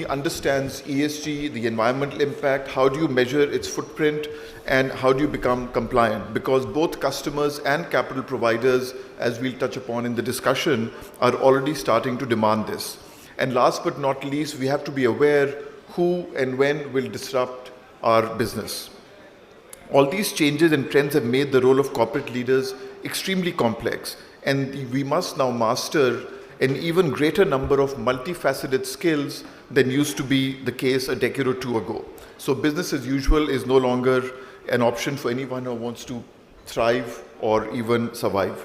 fully understands ESG, the environmental impact, how do you measure its footprint, and how do you become compliant? Because both customers and capital providers, as we'll touch upon in the discussion, are already starting to demand this. And last but not least, we have to be aware who and when will disrupt our business. All these changes and trends have made the role of corporate leaders extremely complex, and we must now master an even greater number of multifaceted skills than used to be the case a decade or two ago. So business as usual is no longer an option for anyone who wants to thrive or even survive.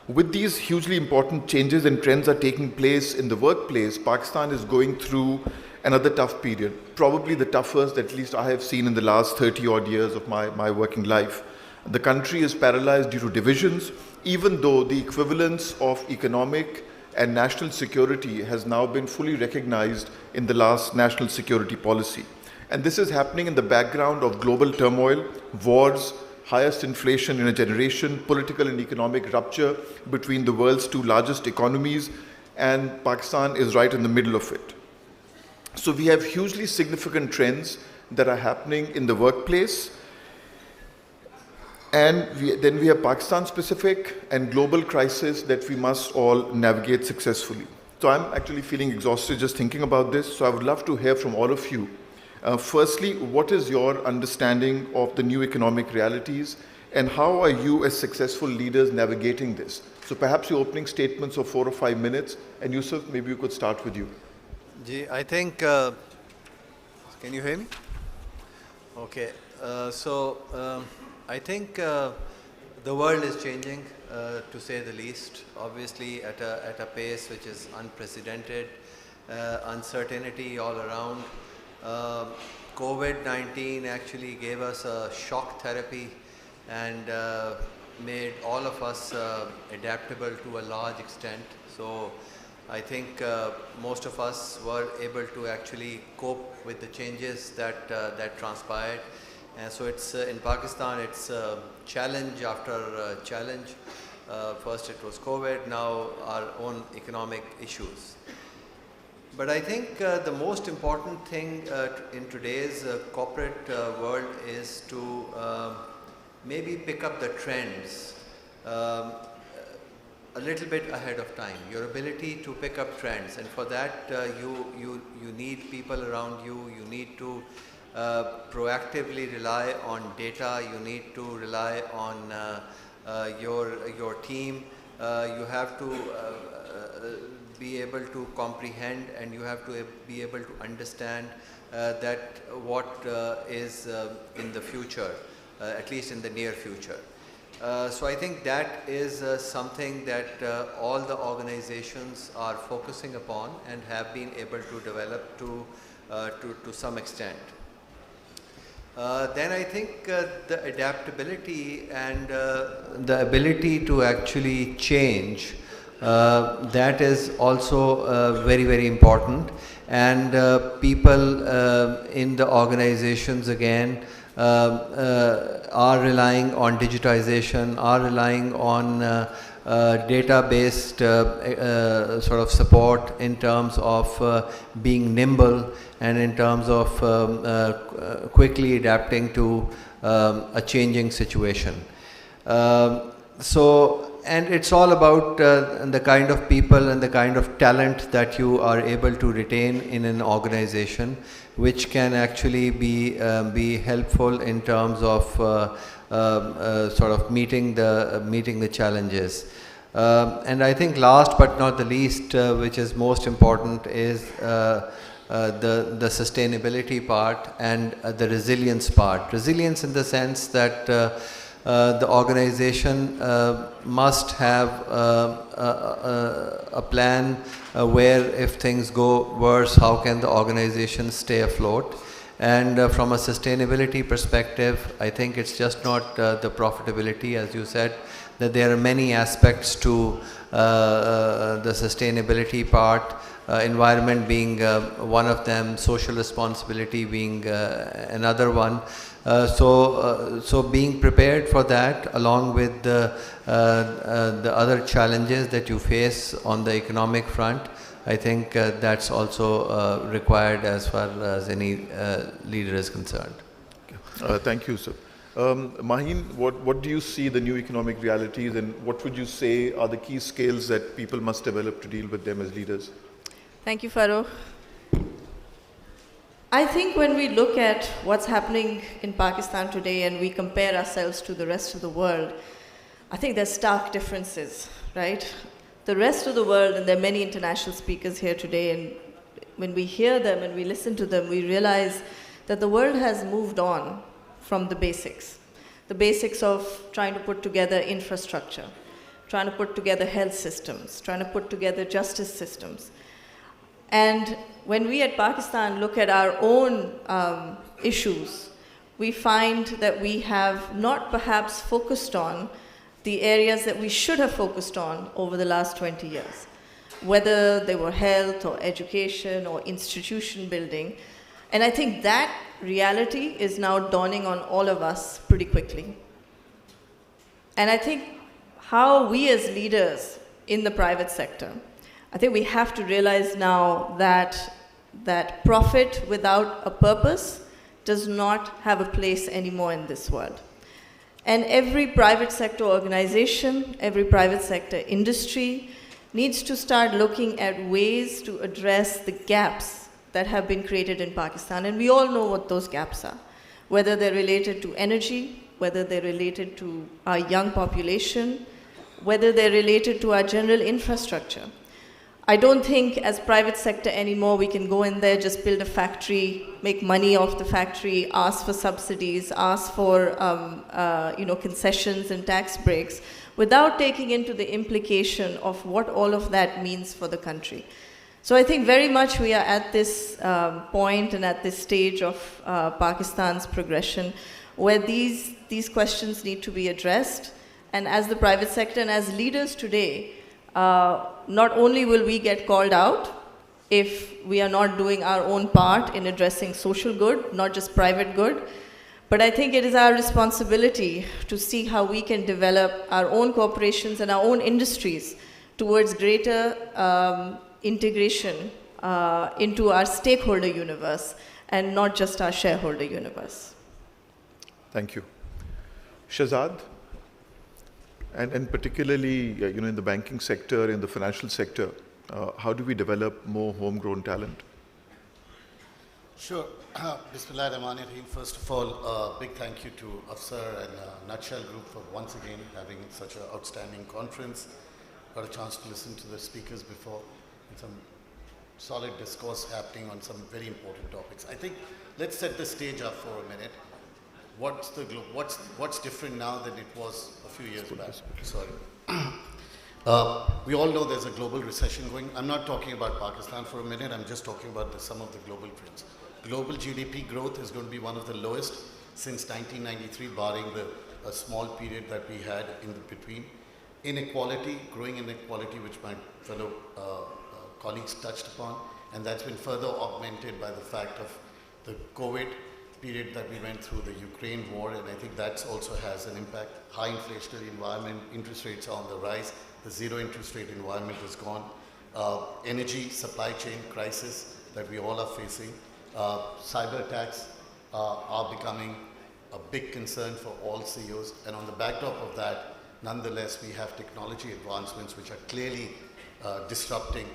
With these hugely important changes and trends are taking place in the workplace, Pakistan is going through another tough period, probably the toughest at least I have seen in the last 30 odd years of my working life. The country is paralyzed due to divisions, even though the equivalence of economic and national security has now been fully recognized in the last national security policy. And this is happening in the background of global turmoil, wars, highest inflation in a generation, political and economic rupture between the world's two largest economies, and Pakistan is right in the middle of it. So we have hugely significant trends that are happening in the workplace. And then we have Pakistan-specific and global crisis that we must all navigate successfully. So I'm actually feeling exhausted just thinking about this, so I would love to hear from all of you. Firstly, what is your understanding of the new economic realities, and how are you as successful leaders navigating this? So perhaps your opening statements of 4 or 5 minutes, and Yusuf, maybe you could start with you. I think, can you hear me? Okay, I think the world is changing, to say the least, obviously at a pace which is unprecedented, uncertainty all around. COVID-19 actually gave us a shock therapy and made all of us adaptable to a large extent. So I think most of us were able to actually cope with the changes that transpired. And so it's in Pakistan, it's challenge after challenge. First it was COVID, now our own economic issues. But I think the most important thing in today's corporate world is to maybe pick up the trends a little bit ahead of time. Your ability to pick up trends, and for that you need people around you. You need to proactively rely on data. You need to rely on your team. You have to be able to comprehend, and you have to be able to understand that what is in the future, at least in the near future. So I think that is something that all the organizations are focusing upon and have been able to develop to some extent. Then I think the adaptability and the ability to actually change, that is also very, very important. And people in the organizations again are relying on digitization, are relying on data-based sort of support in terms of being nimble and in terms of quickly adapting to a changing situation. And it's all about the kind of people and the kind of talent that you are able to retain in an organization, which can actually be helpful in terms of sort of meeting the challenges. And I think last but not the least, which is most important, is the sustainability part and the resilience part. Resilience in the sense that the organization must have a plan where if things go worse, how can the organization stay afloat? And from a sustainability perspective, I think it's just not the profitability, as you said, that there are many aspects to the sustainability part, environment being one of them, social responsibility being another one. So being prepared for that, along with the other challenges that you face on the economic front, I think that's also required as far as any leader is concerned. Thank you, sir. Maheen, what do you see the new economic realities, and what would you say are the key skills that people must develop to deal with them as leaders? Thank you, Farouk. I think when we look at what's happening in Pakistan today and we compare ourselves to the rest of the world, I think there's stark differences, right? The rest of the world, and there are many international speakers here today, and when we hear them and we listen to them, we realize that the world has moved on from the basics of trying to put together infrastructure, trying to put together health systems, trying to put together justice systems. And when we at Pakistan look at our own issues, we find that we have not perhaps focused on the areas that we should have focused on over the last 20 years, whether they were health or education or institution building. And I think that reality is now dawning on all of us pretty quickly. And I think how we as leaders in the private sector, I think we have to realize now that profit without a purpose does not have a place anymore in this world. And every private sector organization, every private sector industry needs to start looking at ways to address the gaps that have been created in Pakistan. And we all know what those gaps are, whether they're related to energy, whether they're related to our young population, whether they're related to our general infrastructure. I don't think as private sector anymore we can go in there, just build a factory, make money off the factory, ask for subsidies, ask for concessions and tax breaks, without taking into the implication of what all of that means for the country. So I think very much we are at this point and at this stage of Pakistan's progression where these questions need to be addressed. And as the private sector and as leaders today, not only will we get called out if we are not doing our own part in addressing social good, not just private good, but I think it is our responsibility to see how we can develop our own corporations and our own industries towards greater integration into our stakeholder universe and not just our shareholder universe. Thank you. Shahzad, and particularly in the banking sector, in the financial sector, how do we develop more homegrown talent? Sure. Bismillahirrahmanirrahim. First of all, big thank you to Afsar and Nutshell Group for once again having such an outstanding conference. Got a chance to listen to the speakers before, and some solid discourse happening on some very important topics. I think let's set the stage up for a minute. What's different now than it was a few years back? Sorry. We all know there's a global recession going. I'm not talking about Pakistan for a minute. I'm just talking about some of the global trends. Global GDP growth is going to be one of the lowest since 1993, barring a small period that we had in between. Inequality, growing inequality, which my fellow colleagues touched upon, and that's been further augmented by the fact of the COVID period that we went through, the Ukraine war, and I think that also has an impact. High inflationary environment, interest rates are on the rise, the zero interest rate environment is gone. Energy supply chain crisis that we all are facing. Cyber attacks are becoming a big concern for all CEOs, and on the backdrop of that, nonetheless, we have technology advancements which are clearly disrupting,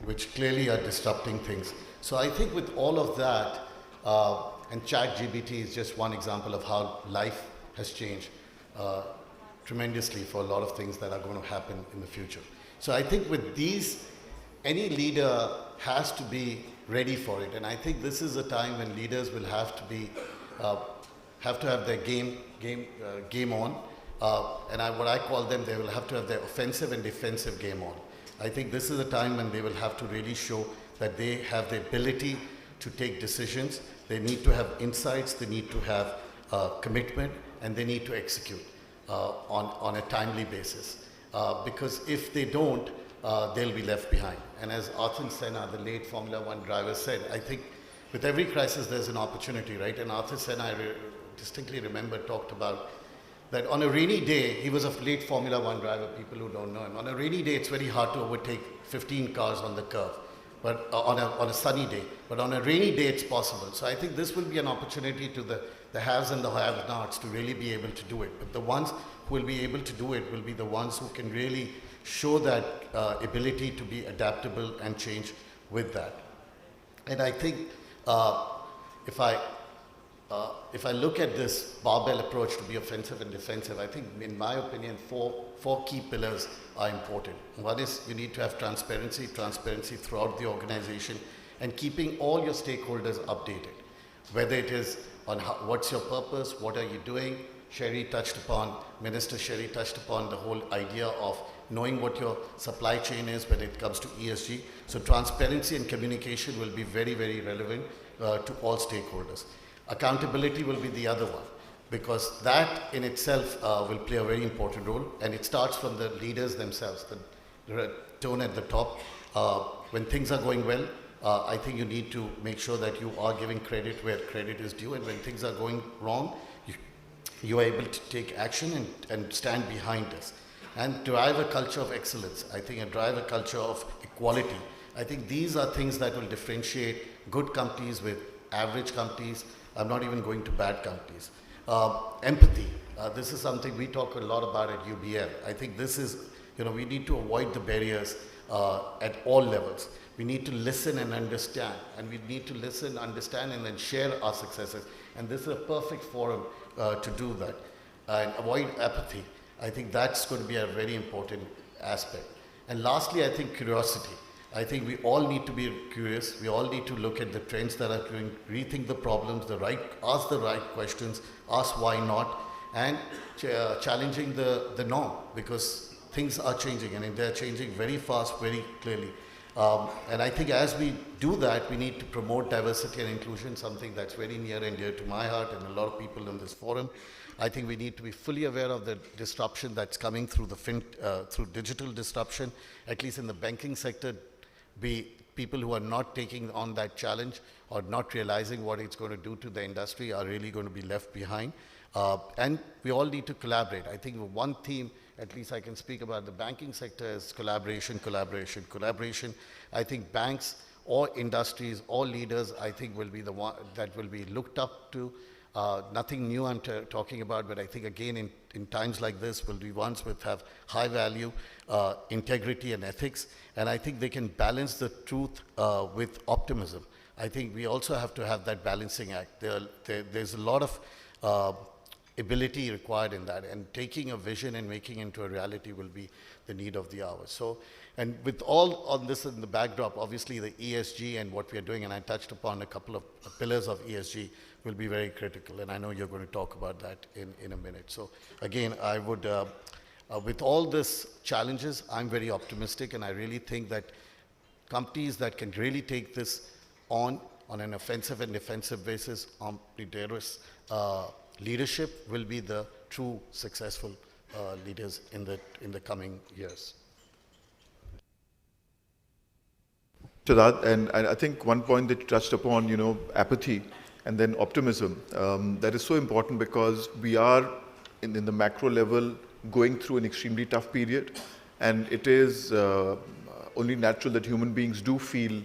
which clearly are disrupting things. So I think with all of that, and ChatGPT is just one example of how life has changed tremendously for a lot of things that are going to happen in the future. So I think with these, any leader has to be ready for it. And I think this is a time when leaders will have to have their game on. And what I call them, they will have to have their offensive and defensive game on. I think this is a time when they will have to really show that they have the ability to take decisions. They need to have insights, they need to have commitment, and they need to execute on a timely basis. Because if they don't, they'll be left behind. And as Arthur Senna, the late Formula One driver, said, I think with every crisis there's an opportunity, right? And Arthur Senna, I distinctly remember, talked about that on a rainy day, he was a late Formula One driver, people who don't know him. On a rainy day, it's very hard to overtake 15 cars on the curve, but on a sunny day. But on a rainy day, it's possible. So I think this will be an opportunity to the haves and the have-nots to really be able to do it. But the ones who will be able to do it will be the ones who can really show that ability to be adaptable and change with that. And I think if I look at this barbell approach to be offensive and defensive, I think, in my opinion, four key pillars are important. One is you need to have transparency throughout the organization, and keeping all your stakeholders updated. Whether it is on what's your purpose, what are you doing. Minister Sherry touched upon the whole idea of knowing what your supply chain is when it comes to ESG. So transparency and communication will be very, very relevant to all stakeholders. Accountability will be the other one, because that in itself will play a very important role, and it starts from the leaders themselves, the tone at the top. When things are going well, I think you need to make sure that you are giving credit where credit is due, and when things are going wrong, you are able to take action and stand behind us. And drive a culture of excellence. I think, and drive a culture of equality. I think these are things that will differentiate good companies with average companies. I'm not even going to bad companies. Empathy. This is something we talk a lot about at UBL. I think this is, we need to avoid the barriers at all levels. We need to listen and understand. And we need to listen, understand, and then share our successes. And this is a perfect forum to do that. And avoid apathy. I think that's going to be a very important aspect. And lastly, I think curiosity. I think we all need to be curious. We all need to look at the trends that are going, rethink the problems, ask the right questions, ask why not, and challenging the norm, because things are changing, and they're changing very fast, very clearly. And I think as we do that, we need to promote diversity and inclusion, something that's very near and dear to my heart and a lot of people in this forum. I think we need to be fully aware of the disruption that's coming through through digital disruption, at least in the banking sector. People who are not taking on that challenge or not realizing what it's going to do to the industry are really going to be left behind. And we all need to collaborate. I think one theme, at least I can speak about the banking sector, is collaboration. I think banks, all industries, all leaders, I think will be the one that will be looked up to. Nothing new I'm talking about, but I think again in times like this will be ones which have high value, integrity and ethics, and I think they can balance the truth with optimism. I think we also have to have that balancing act. There's a lot of ability required in that, and taking a vision and making it into a reality will be the need of the hour. So, and with all on this in the backdrop, obviously the ESG and what we are doing, and I touched upon a couple of pillars of ESG, will be very critical, and I know you're going to talk about that in a minute. So again, I would, with all these challenges, I'm very optimistic, and I really think that companies that can really take this on an offensive and defensive basis, omnivorous leadership will be the true successful leaders in the coming years. To that, and I think one point that you touched upon, apathy and then optimism, that is so important, because we are in the macro level going through an extremely tough period, and it is only natural that human beings do feel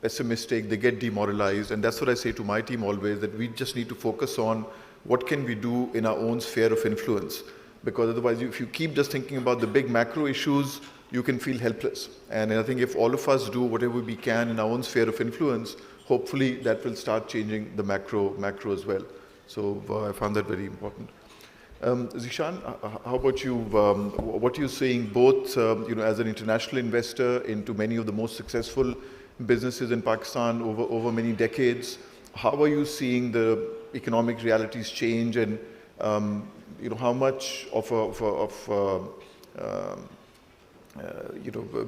pessimistic, they get demoralized, and that's what I say to my team always, that we just need to focus on what can we do in our own sphere of influence, because otherwise if you keep just thinking about the big macro issues, you can feel helpless. And I think if all of us do whatever we can in our own sphere of influence, hopefully that will start changing the macro as well. So I found that very important. Zishan, how about you? What are you seeing both as an international investor into many of the most successful businesses in Pakistan over many decades? How are you seeing the economic realities change, and how much of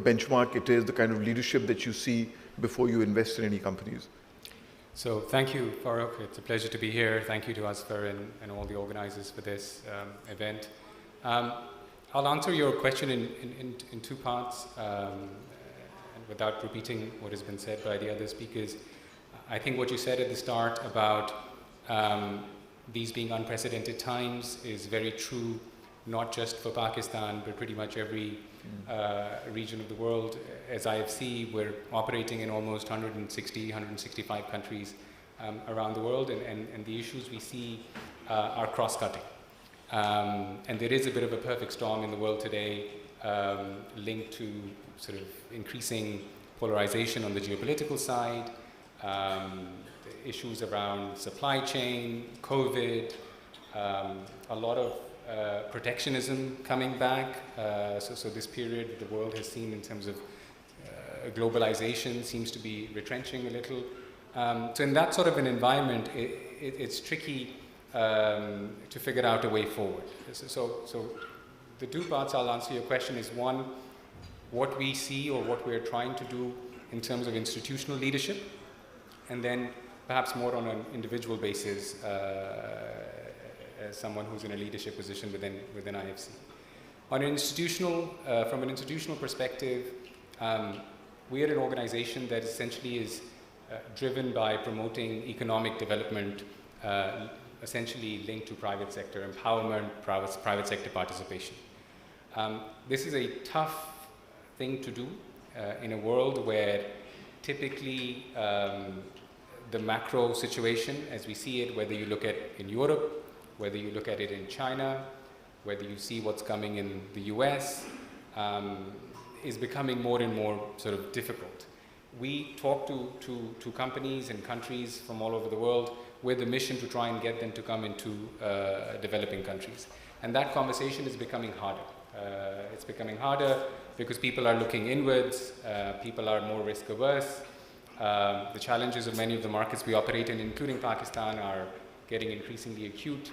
benchmark it is, the kind of leadership that you see before you invest in any companies? So thank you, Farooq. It's a pleasure to be here. Thank you to Asfar and all the organizers for this event. I'll answer your question in two parts, and without repeating what has been said by the other speakers. I think what you said at the start about these being unprecedented times is very true, not just for Pakistan, but pretty much every region of the world. As IFC, we're operating in almost 160, 165 countries around the world, and the issues we see are cross-cutting. And there is a bit of a perfect storm in the world today, linked to sort of increasing polarization on the geopolitical side, issues around supply chain, COVID, a lot of protectionism coming back. So this period the world has seen in terms of globalization seems to be retrenching a little. So in that sort of an environment, it's tricky to figure out a way forward. So the two parts I'll answer your question is, one, what we see or what we're trying to do in terms of institutional leadership, and then perhaps more on an individual basis as someone who's in a leadership position within IFC. On an institutional, from an institutional perspective, we are an organization that essentially is driven by promoting economic development, essentially linked to private sector empowerment, private sector participation. This is a tough thing to do in a world where typically the macro situation, as we see it, whether you look at in Europe, whether you look at it in China, whether you see what's coming in the US, is becoming more and more sort of difficult. We talk to companies and countries from all over the world with the mission to try and get them to come into developing countries. And that conversation is becoming harder. It's becoming harder because people are looking inwards, people are more risk averse. The challenges of many of the markets we operate in, including Pakistan, are getting increasingly acute.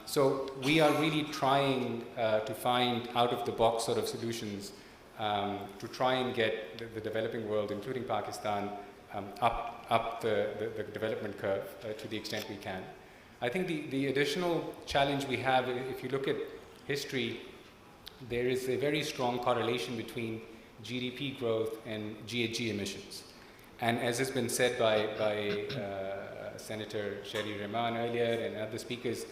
So we are really trying to find out-of-the-box sort of solutions to try and get the developing world, including Pakistan, up the development curve to the extent we can. I think the additional challenge we have, if you look at history, there is a very strong correlation between GDP growth and GHG emissions. And as has been said by Senator Sherry Rahman earlier and other speakers,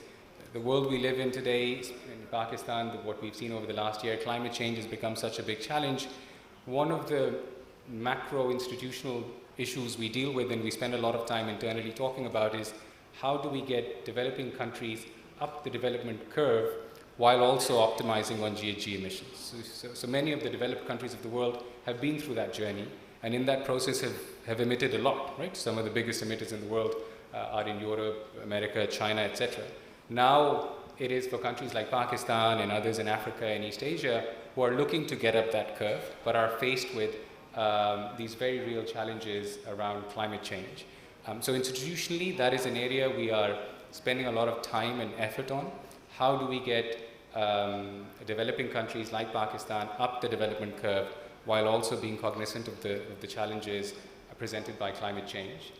the world we live in today, in Pakistan, what we've seen over the last year, climate change has become such a big challenge. One of the macro institutional issues we deal with and we spend a lot of time internally talking about is how do we get developing countries up the development curve while also optimizing on GHG emissions. So many of the developed countries of the world have been through that journey, and in that process have emitted a lot, right? Some of the biggest emitters in the world are in Europe, America, China, etc. Now it is for countries like Pakistan and others in Africa and East Asia who are looking to get up that curve, but are faced with these very real challenges around climate change. So institutionally, that is an area we are spending a lot of time and effort on. How do we get developing countries like Pakistan up the development curve while also being cognizant of the challenges presented by climate change?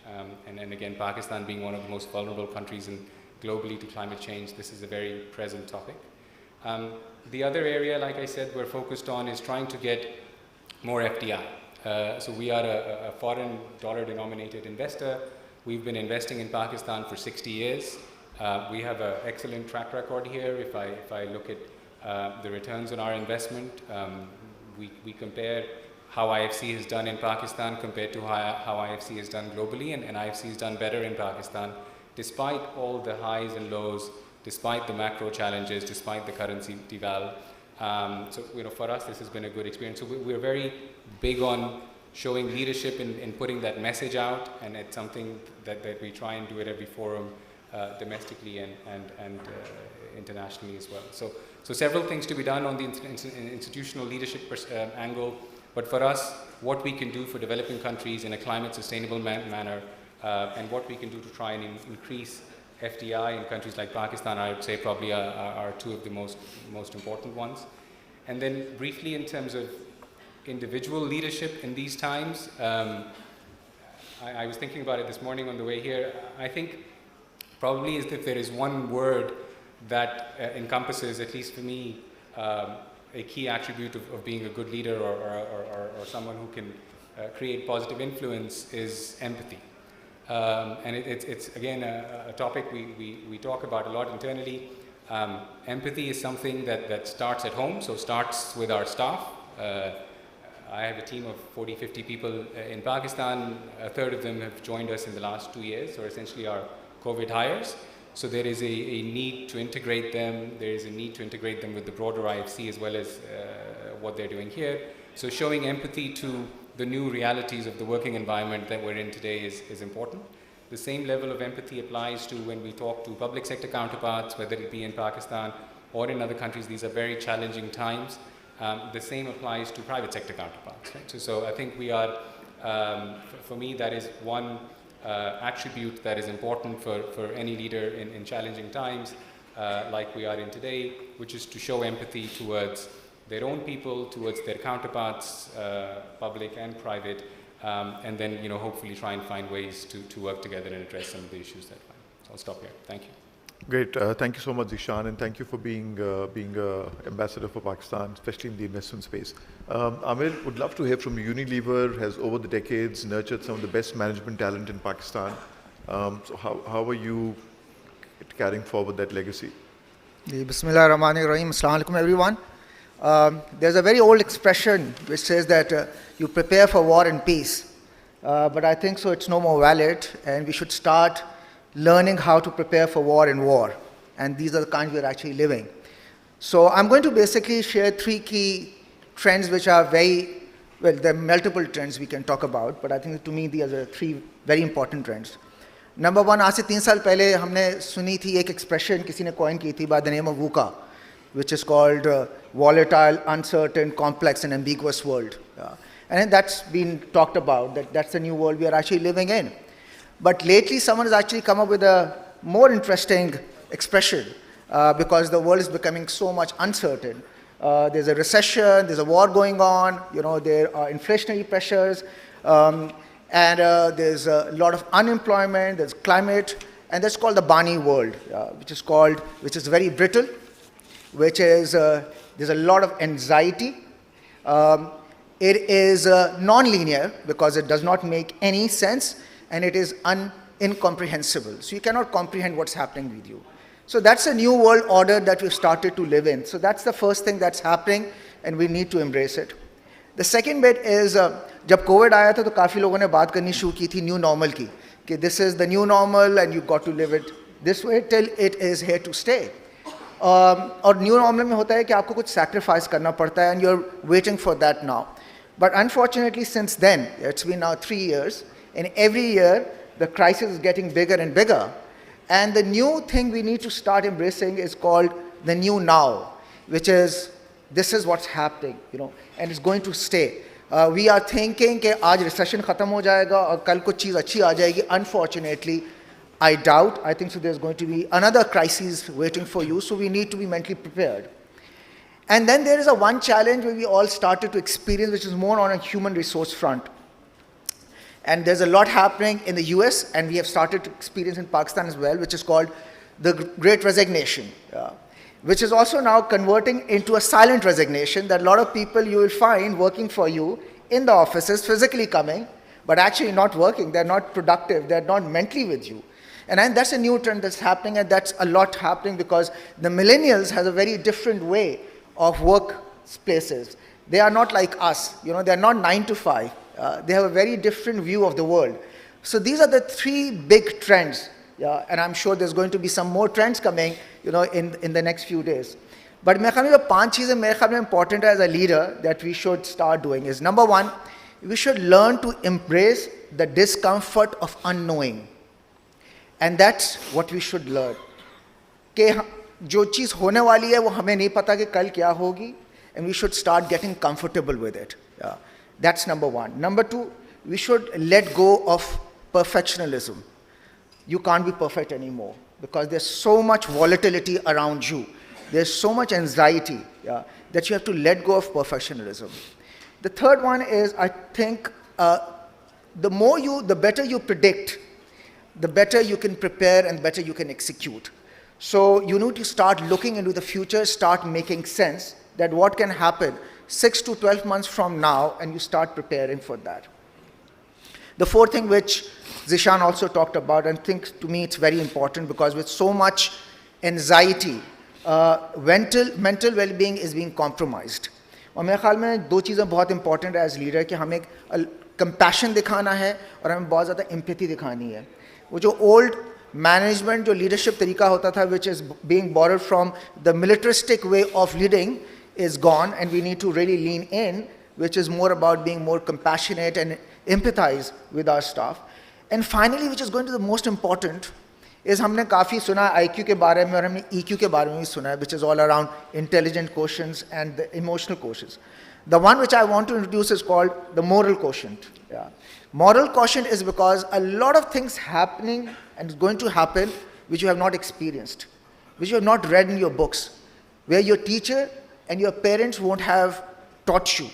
And again, Pakistan being one of the most vulnerable countries globally to climate change, this is a very present topic. The other area, like I said, we're focused on is trying to get more FDI. So we are a foreign dollar-denominated investor. We've been investing in Pakistan for 60 years. We have an excellent track record here. If I look at the returns on our investment, we compare how IFC has done in Pakistan compared to how IFC has done globally, and IFC has done better in Pakistan, despite all the highs and lows, despite the macro challenges, despite the currency deval. So for us, this has been a good experience. So we're very big on showing leadership in putting that message out, and it's something that we try and do at every forum, domestically and internationally as well. So several things to be done on the institutional leadership angle, but for us, what we can do for developing countries in a climate sustainable manner, and what we can do to try and increase FDI in countries like Pakistan, I would say probably are two of the most important ones. And then briefly in terms of individual leadership in these times, I was thinking about it this morning on the way here. I think probably if there is one word that encompasses, at least for me, a key attribute of being a good leader or someone who can create positive influence, is empathy. And it's again a topic we talk about a lot internally. Empathy is something that starts at home, so starts with our staff. I have a team of 40, 50 people in Pakistan. A third of them have joined us in the last 2 years, or essentially our COVID hires. So there is a need to integrate them. There is a need to integrate them with the broader IFC as well as what they're doing here. So showing empathy to the new realities of the working environment that we're in today is important. The same level of empathy applies to when we talk to public sector counterparts, whether it be in Pakistan or in other countries. These are very challenging times. The same applies to private sector counterparts. Right? So I think we are, for me, that is one attribute that is important for any leader in challenging times, like we are in today, which is to show empathy towards their own people, towards their counterparts, public and private, and then hopefully try and find ways to work together and address some of the issues that we have. So I'll stop here. Thank you. Great. Thank you so much, Zishan, and thank you for being ambassador for Pakistan, especially in the investment space. Amir, would love to hear from you. Unilever has, over the decades, nurtured some of the best management talent in Pakistan. So how are you carrying forward that legacy? Bismillah ar-Rahman ar-Rahim. Assalamu alaikum, everyone. There's a very old expression which says that you prepare for war and peace. But I think so it's no more valid, and we should start learning how to prepare for war and war. And these are the kinds we're actually living. So I'm going to basically share 3 key trends which are there are multiple trends we can talk about, but I think to me these are 3 very important trends. Number 1, आज से 3 साल पहले हमने सुनी थी एक expression किसी ने coin की थी by the name of VUCA, which is called volatile, uncertain, complex and ambiguous world. And that's been talked about, that's the new world we are actually living in. But lately, someone has actually come up with a more interesting expression because the world is becoming so much uncertain. There's a recession, there's a war going on, there are inflationary pressures, and there's a lot of unemployment, there's climate, and that's called the Bani world, which is very brittle, which is, there's a lot of anxiety. It is non-linear because it does not make any sense, and it is incomprehensible. So you cannot comprehend what's happening with you. So that's a new world order that we've started to live in. So that's the first thing that's happening, and we need to embrace it. The second bit is, जब COVID आया था तो काफ़ी लोगों ने बात करनी शुरू की थी new normal की, कि this is the new normal and you've got to live it this way till it is here to stay. और new normal में होता है कि आपको कुछ sacrifice करना पड़ता है, and you're waiting for that now. But unfortunately, since then, it's been now 3 years, and every year, the crisis is getting bigger and bigger. And the new thing we need to start embracing is called the new now, which is, this is what's happening, and it's going to stay. We are thinking that आज recession खत्म हो जाएगा और कल कुछ चीज़ अच्छी आ जाएगी. Unfortunately, I doubt. I think so there's going to be another crisis waiting for you, so we need to be mentally prepared. And then there is a one challenge where we all started to experience, which is more on a human resource front. And there's a lot happening in the US, and we have started to experience in Pakistan as well, which is called the Great Resignation, which is also now converting into a silent resignation, that a lot of people you will find working for you in the offices, physically coming, but actually not working. They're not productive. They're not mentally with you. And that's a new trend that's happening, and that's a lot happening because the millennials has a very different way of workplaces. They are not like us, they're not 9 to 5. They have a very different view of the world. So these are the 3 big trends, and I'm sure there's going to be some more trends coming, in the next few days. But मेरे ख्याल में जो 5 चीज़ें मेरे ख्याल में important as a leader that we should start doing is, number 1, we should learn to embrace the discomfort of unknowing. And that's what we should learn. कि जो चीज़ होने वाली है वो हमें नहीं पता कि कल क्या होगी, and we should start getting comfortable with it. That's number 1. Number 2, we should let go of perfectionism. You can't be perfect anymore because there's so much volatility around you. There's so much anxiety that you have to let go of perfectionism. The third one is, I think, the better you predict, the better you can prepare and better you can execute. So you need to start looking into the future, start making sense that what can happen 6 to 12 months from now, and you start preparing for that. The fourth thing which Zishan also talked about, and I think to me it's very important because with so much anxiety, mental well-being is being compromised. और मेरे ख्याल में दो चीज़ें बहुत important है as leader कि हमें कंपैशन दिखाना है और हमें बहुत ज़्यादा एम्पैथी दिखानी है. वो जो ओल्ड मैनेजमेंट जो लीडरशिप तरीका होता था which is being borrowed from the militaristic way of leading is gone, and we need to really lean in, which is more about being more compassionate and empathize with our staff. And finally, which is going to the most important, is हमने काफ़ी सुना IQ के बारे में और हमने EQ के बारे में भी सुना है, which is all around intelligent quotients and the emotional quotients. The one which I want to introduce is called the moral quotient. Yeah. Moral quotient is because a lot of things happening and is going to happen which you have not experienced, which you have not read in your books, where your teacher and your parents won't have taught you.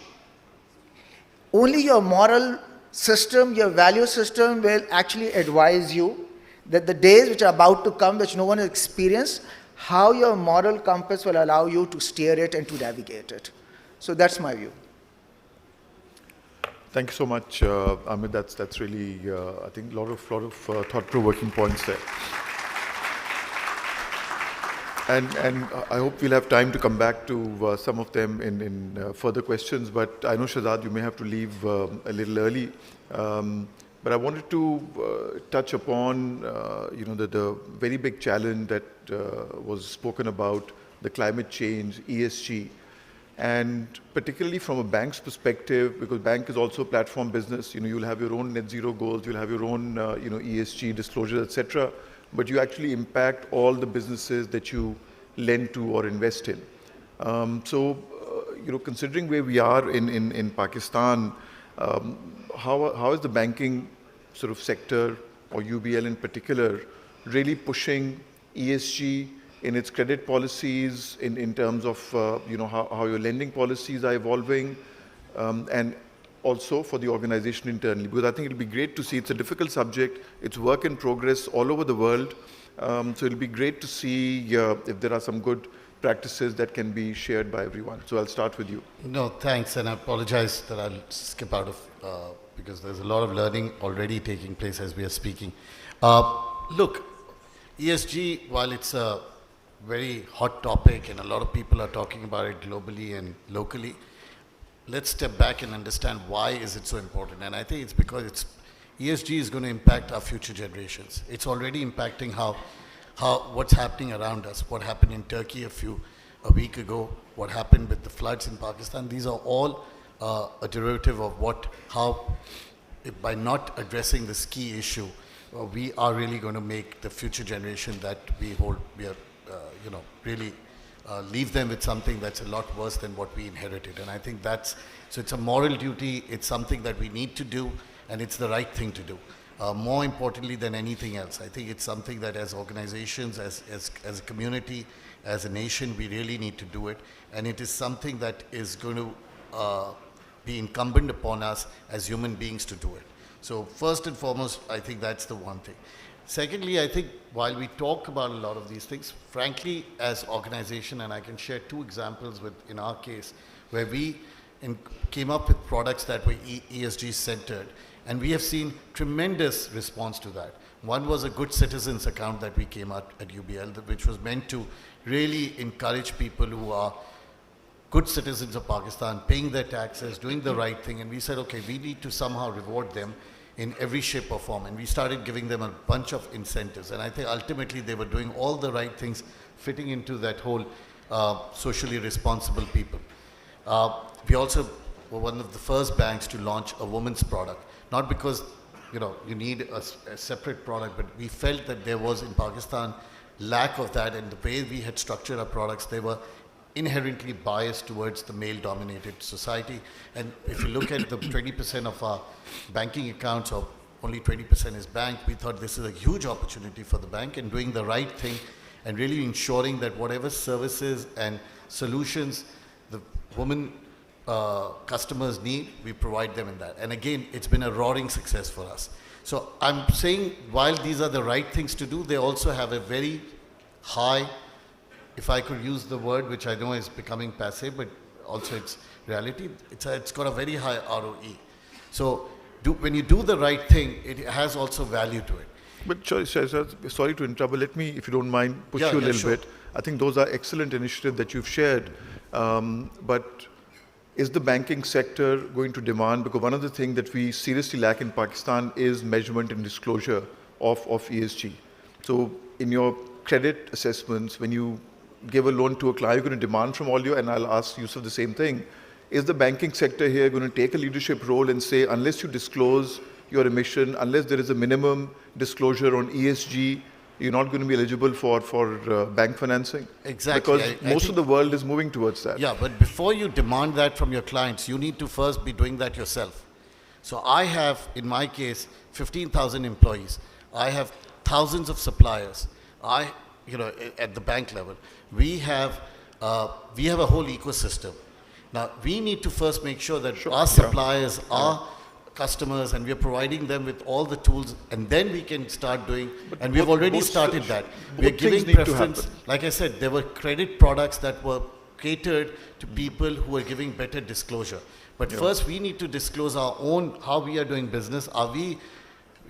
Only your moral system, your value system will actually advise you that the days which are about to come, which no one has experienced, how your moral compass will allow you to steer it and to navigate it. So that's my view. Thank you so much, Amit. That's really, I think, a lot of thought-provoking points there. And I hope we'll have time to come back to some of them in further questions. But I know, Shahzad, you may have to leave a little early. But I wanted to touch upon, the very big challenge that was spoken about, the climate change, ESG, and particularly from a bank's perspective, because bank is also a platform business. You'll have your own net zero goals, you'll have your own, ESG disclosures, etc. But you actually impact all the businesses that you lend to or invest in. Considering where we are in Pakistan, how is the banking sort of sector, or UBL in particular, really pushing ESG in its credit policies, in terms of how your lending policies are evolving, and also for the organization internally? Because I think it'll be great to see, it's a difficult subject, it's work in progress all over the world, so it'll be great to see if there are some good practices that can be shared by everyone. So I'll start with you. No, thanks, and I apologize that I'll skip out of, because there's a lot of learning already taking place as we are speaking. Look, ESG, while it's a very hot topic and a lot of people are talking about it globally and locally, let's step back and understand why is it so important. And I think it's because ESG is going to impact our future generations. It's already impacting how what's happening around us, what happened in Turkey a week ago, what happened with the floods in Pakistan. These are all a derivative of by not addressing this key issue, we are really going to make the future generation that we are really leave them with something that's a lot worse than what we inherited. And I think so it's a moral duty, it's something that we need to do, and it's the right thing to do. More importantly than anything else, I think it's something that as organizations, as a community, as a nation, we really need to do it. And it is something that is going to be incumbent upon us as human beings to do it. So first and foremost, I think that's the one thing. Secondly, I think while we talk about a lot of these things, frankly, as organization, and I can share two examples in our case, where we came up with products that were ESG centered, and we have seen tremendous response to that. One was a Good Citizens account that we came out at UBL, which was meant to really encourage people who are good citizens of Pakistan, paying their taxes, doing the right thing, and we said, okay, we need to somehow reward them in every shape or form, and we started giving them a bunch of incentives, and I think ultimately they were doing all the right things, fitting into that whole socially responsible people. We also were one of the first banks to launch a women's product, not because you need a separate product, but we felt that there was in Pakistan lack of that, and the way we had structured our products, they were inherently biased towards the male-dominated society. And if you look at the 20% of our banking accounts, or only 20% is banked, we thought this is a huge opportunity for the bank, and doing the right thing and really ensuring that whatever services and solutions the women customers need, we provide them in that. And again, it's been a roaring success for us. So I'm saying while these are the right things to do, they also have a very high, if I could use the word, which I know is becoming passé, but also it's reality, it's got a very high ROE. So when you do the right thing, it has also value to it. But sorry to interrupt, but let me, if you don't mind, push you a little sure. bit. I think those are excellent initiatives that you've shared. But is the banking sector going to demand, because one of the things that we seriously lack in Pakistan is measurement and disclosure of ESG. So in your credit assessments, when you give a loan to a client, you're going to demand from all you, and I'll ask Yusuf the same thing, is the banking sector here going to take a leadership role and say, unless you disclose your emission, unless there is a minimum disclosure on ESG, you're not going to be eligible for bank financing? Exactly. Because most of the world is moving towards that. Yeah, but before you demand that from your clients, you need to first be doing that yourself. So I have, in my case, 15,000 employees. I have thousands of suppliers. At the bank level, we have a whole ecosystem. Now, we need to first make sure that our suppliers are customers, and we are providing them with all the tools, and then we can start doing, and we've already started that. We're giving preference. Like I said, there were credit products that were catered to people who are giving better disclosure. But first, we need to disclose our own, how we are doing business.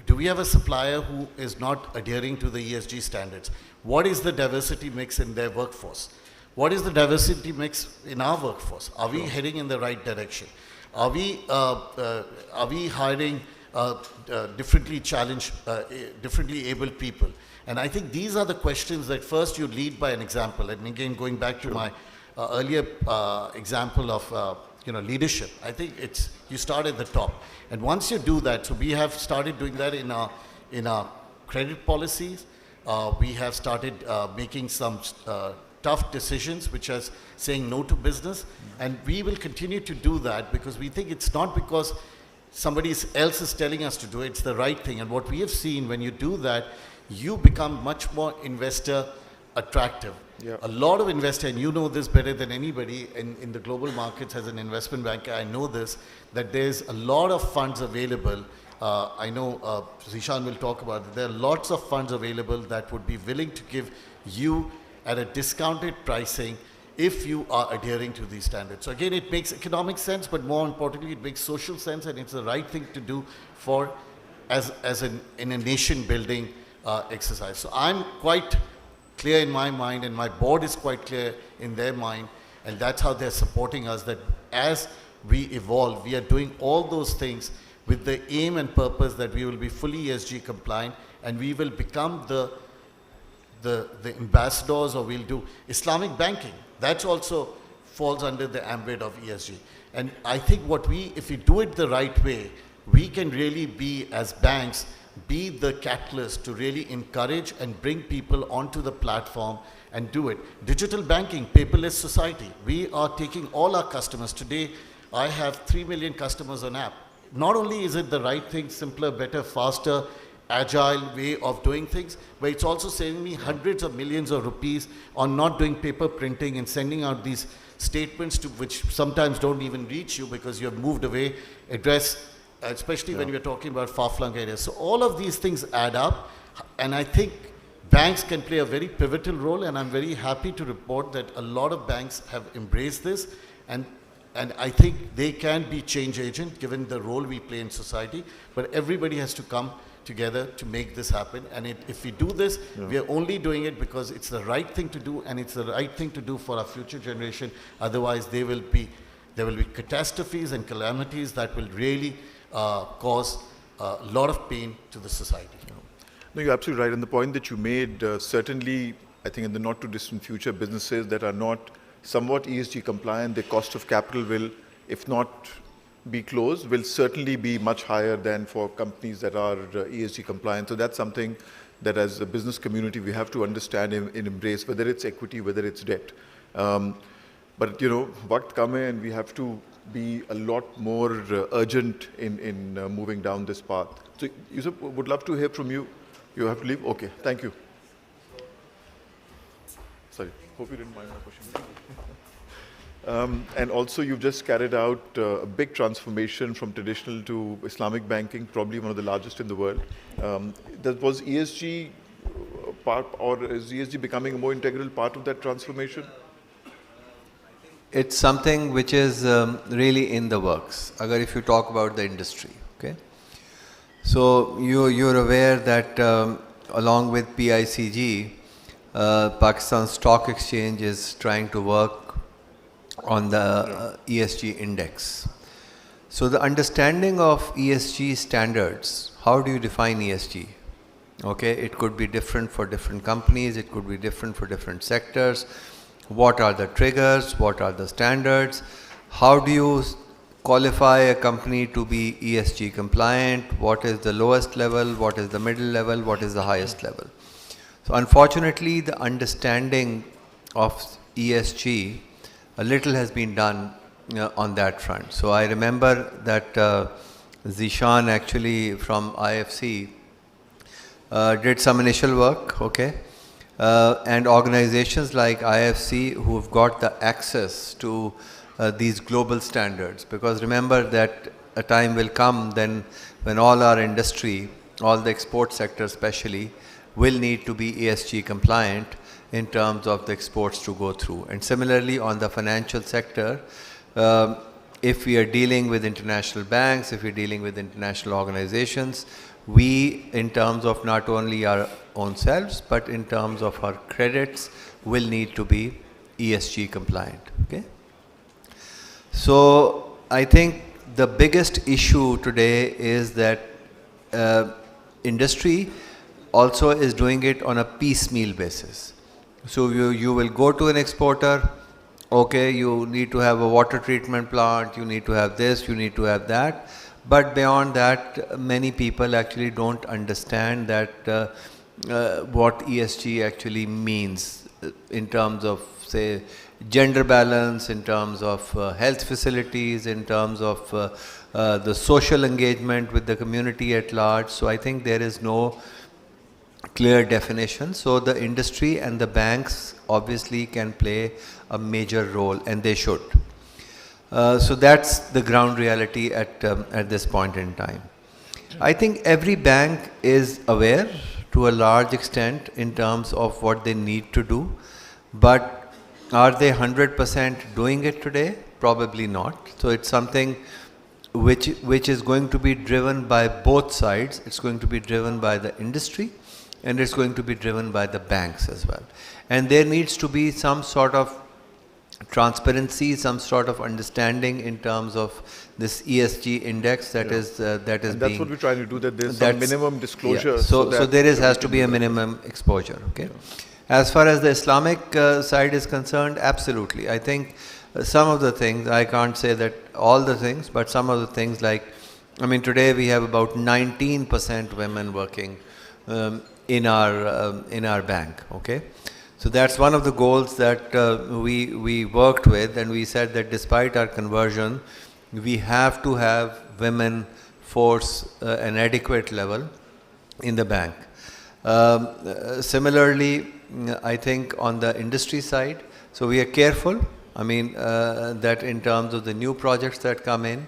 Do we have a supplier who is not adhering to the ESG standards? What is the diversity mix in their workforce? What is the diversity mix in our workforce? Are we heading in the right direction? Are we hiring differently challenged, differently abled people? And I think these are the questions that first you lead by an example. And again, going back to my earlier example of leadership, I think you start at the top. And once you do that, so we have started doing that in our credit policies. We have started making some tough decisions, which is saying no to business. And we will continue to do that because we think it's not because somebody else is telling us to do it, it's the right thing. And what we have seen, when you do that, you become much more investor attractive. Yeah. A lot of investor, and you know this better than anybody in the global markets as an investment banker, I know this, that there's a lot of funds available. I know Zishan will talk about it. There are lots of funds available that would be willing to give you at a discounted pricing if you are adhering to these standards. So again, it makes economic sense, but more importantly, it makes social sense, and it's the right thing to do in a nation building exercise. So I'm quite clear in my mind, and my board is quite clear in their mind, and that's how they're supporting us, that as we evolve, we are doing all those things with the aim and purpose that we will be fully ESG compliant, and we will become the ambassadors, or we'll do Islamic banking. That also falls under the ambit of ESG. And I think if we do it the right way, we can really be, as banks, be the catalyst to really encourage and bring people onto the platform and do it. Digital banking, paperless society. We are taking all our customers. Today, I have 3 million customers on app. Not only is it the right thing, simpler, better, faster, agile way of doing things, but it's also saving me hundreds of millions of rupees on not doing paper printing and sending out these statements which sometimes don't even reach you because you have moved away address, especially when we're talking about far-flung areas. So all of these things add up, and I think banks can play a very pivotal role, and I'm very happy to report that a lot of banks have embraced this, and I think they can be change agent given the role we play in society, but everybody has to come together to make this happen. And if we do this, we are only doing it because it's the right thing to do, and it's the right thing to do for our future generation. Otherwise, there will be catastrophes and calamities that will really cause a lot of pain to the society. No, you're absolutely right. And the point that you made, certainly, I think in the not too distant future, businesses that are not somewhat ESG compliant, their cost of capital will, if not be closed, will certainly be much higher than for companies that are ESG compliant. So that's something that as a business community we have to understand and embrace, whether it's equity, whether it's debt. But waqt kame, and we have to be a lot more urgent in moving down this path. So Yusuf, would love to hear from you. You have to leave? Okay, thank you. Sorry, hope you didn't mind my question. And also, you've just carried out a big transformation from traditional to Islamic banking, probably one of the largest in the world. Was ESG part, or is ESG becoming a more integral part of that transformation? It's something which is really in the works. If you talk about the industry, okay? So you're aware that along with PICG, Pakistan Stock Exchange is trying to work on the ESG index. So the understanding of ESG standards, how do you define ESG? Okay, it could be different for different companies, it could be different for different sectors. What are the triggers? What are the standards? How do you qualify a company to be ESG compliant? What is the lowest level? What is the middle level? What is the highest level? So unfortunately, the understanding of ESG, a little has been done on that front. So I remember that Zishan actually from IFC did some initial work, okay? And organizations like IFC who've got the access to these global standards, because remember that a time will come then when all our industry, all the export sector especially, will need to be ESG compliant in terms of the exports to go through. And similarly on the financial sector, if we are dealing with international banks, if we're dealing with international organizations, we, in terms of not only our own selves, but in terms of our credits, will need to be ESG compliant. Okay? So I think the biggest issue today is that industry also is doing it on a piecemeal basis. So you will go to an exporter, okay, you need to have a water treatment plant, you need to have this, you need to have that. But beyond that, many people actually don't understand that what ESG actually means in terms of, say, gender balance, in terms of health facilities, in terms of the social engagement with the community at large. So I think there is no clear definition. So the industry and the banks obviously can play a major role, and they should. So that's the ground reality at this point in time. I think every bank is aware to a large extent in terms of what they need to do, but are they 100% doing it today? Probably not. So it's something which is going to be driven by both sides. It's going to be driven by the industry, and it's going to be driven by the banks as well. And there needs to be some sort of transparency, some sort of understanding in terms of this ESG index that is and being. that's what we're trying to do. That there's some minimum disclosure. Yeah. So there has to be a minimum exposure. Okay. Yeah. As far as the Islamic side is concerned, absolutely. I think some of the things, I can't say that all the things, but some of the things like, I mean, today we have about 19% women working in our bank. Okay. So that's one of the goals that we worked with, and we said that despite our conversion, we have to have women force an adequate level in the bank. Similarly, I think on the industry side, so we are careful. I mean, that in terms of the new projects that come in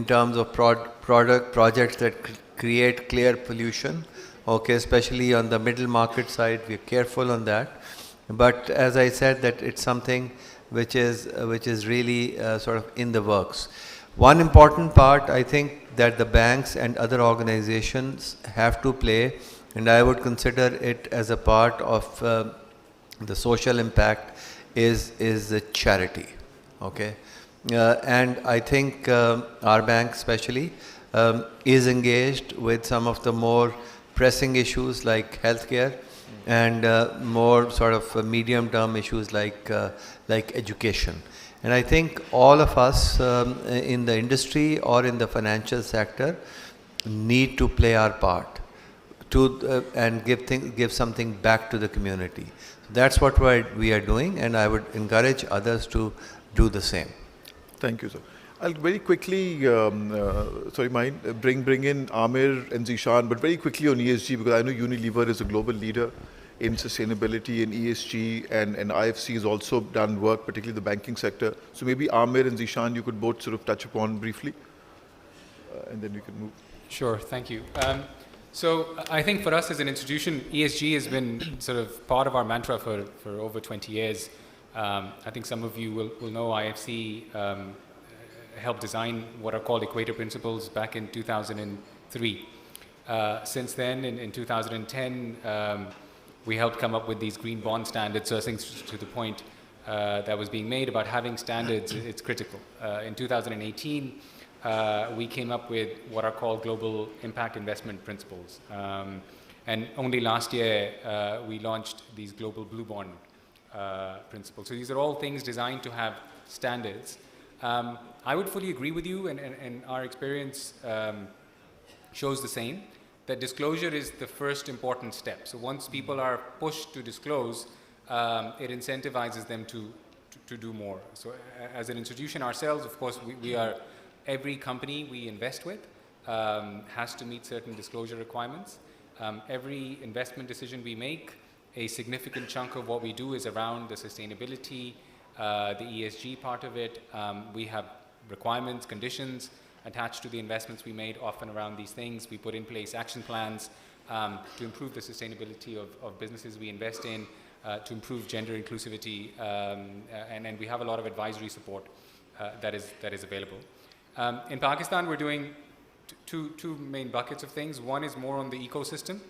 terms of projects that create clear pollution, okay, especially on the middle market side, we're careful on that. But as I said, that it's something which is really sort of in the works. One important part, I think, that the banks and other organizations have to play, and I would consider it as a part of the social impact, is the charity. Okay, and I think our bank especially is engaged with some of the more pressing issues like healthcare and more sort of medium-term issues like education. And I think all of us in the industry or in the financial sector need to play our part to and give something back to the community. So that's what we are doing, and I would encourage others to do the same. Thank you, sir. I'll very quickly, bring in Amir and Zishan, but very quickly on ESG, because I know Unilever is a global leader in sustainability and ESG, and IFC has also done work, particularly the banking sector. So maybe Amir and Zishan, you could both sort of touch upon briefly, and then we can move. Sure, thank you. So I think for us as an institution, ESG has been sort of part of our mantra for over 20 years. I think some of you will know IFC helped design what are called Equator Principles back in 2008, 2003. Since then, in 2010, we helped come up with these green bond standards. So I think to the point that was being made about having standards, it's critical. In 2018, we came up with what are called global impact investment principles. And only last year, we launched these global blue bond principles. So these are all things designed to have standards. I would fully agree with you, and our experience shows the same, that disclosure is the first important step. So once people are pushed to disclose, it incentivizes them to do more. So as an institution ourselves, of course, we are, every company we invest with has to meet certain disclosure requirements. Every investment decision we make, a significant chunk of what we do is around the sustainability, the ESG part of it. We have requirements, conditions attached to the investments we made, often around these things. We put in place action plans to improve the sustainability of businesses we invest in, to improve gender inclusivity, and we have a lot of advisory support that is available. In Pakistan, we're doing two main buckets of things. One is more on the ecosystem,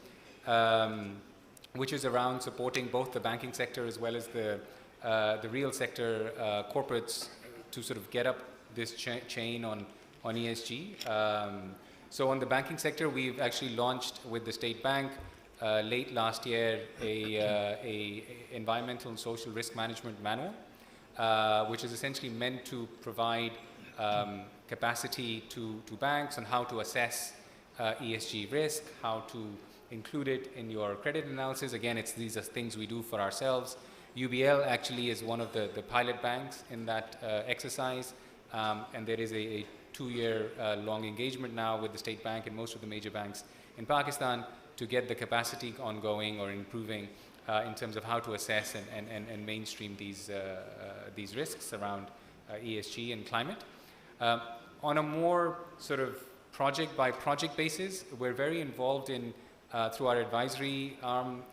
which is around supporting both the banking sector as well as the real sector corporates to sort of get up this chain on ESG. So on the banking sector, we've actually launched with the State Bank late last year a environmental and social risk management manual, which is essentially meant to provide capacity to banks on how to assess ESG risk, how to include it in your credit analysis. Again, these are things we do for ourselves. UBL actually is one of the pilot banks in that exercise, and there is a 2-year long engagement now with the State Bank and most of the major banks in Pakistan to get the capacity ongoing or improving in terms of how to assess and mainstream these risks around ESG and climate. On a more sort of project by project basis, we're very involved in through our advisory arm.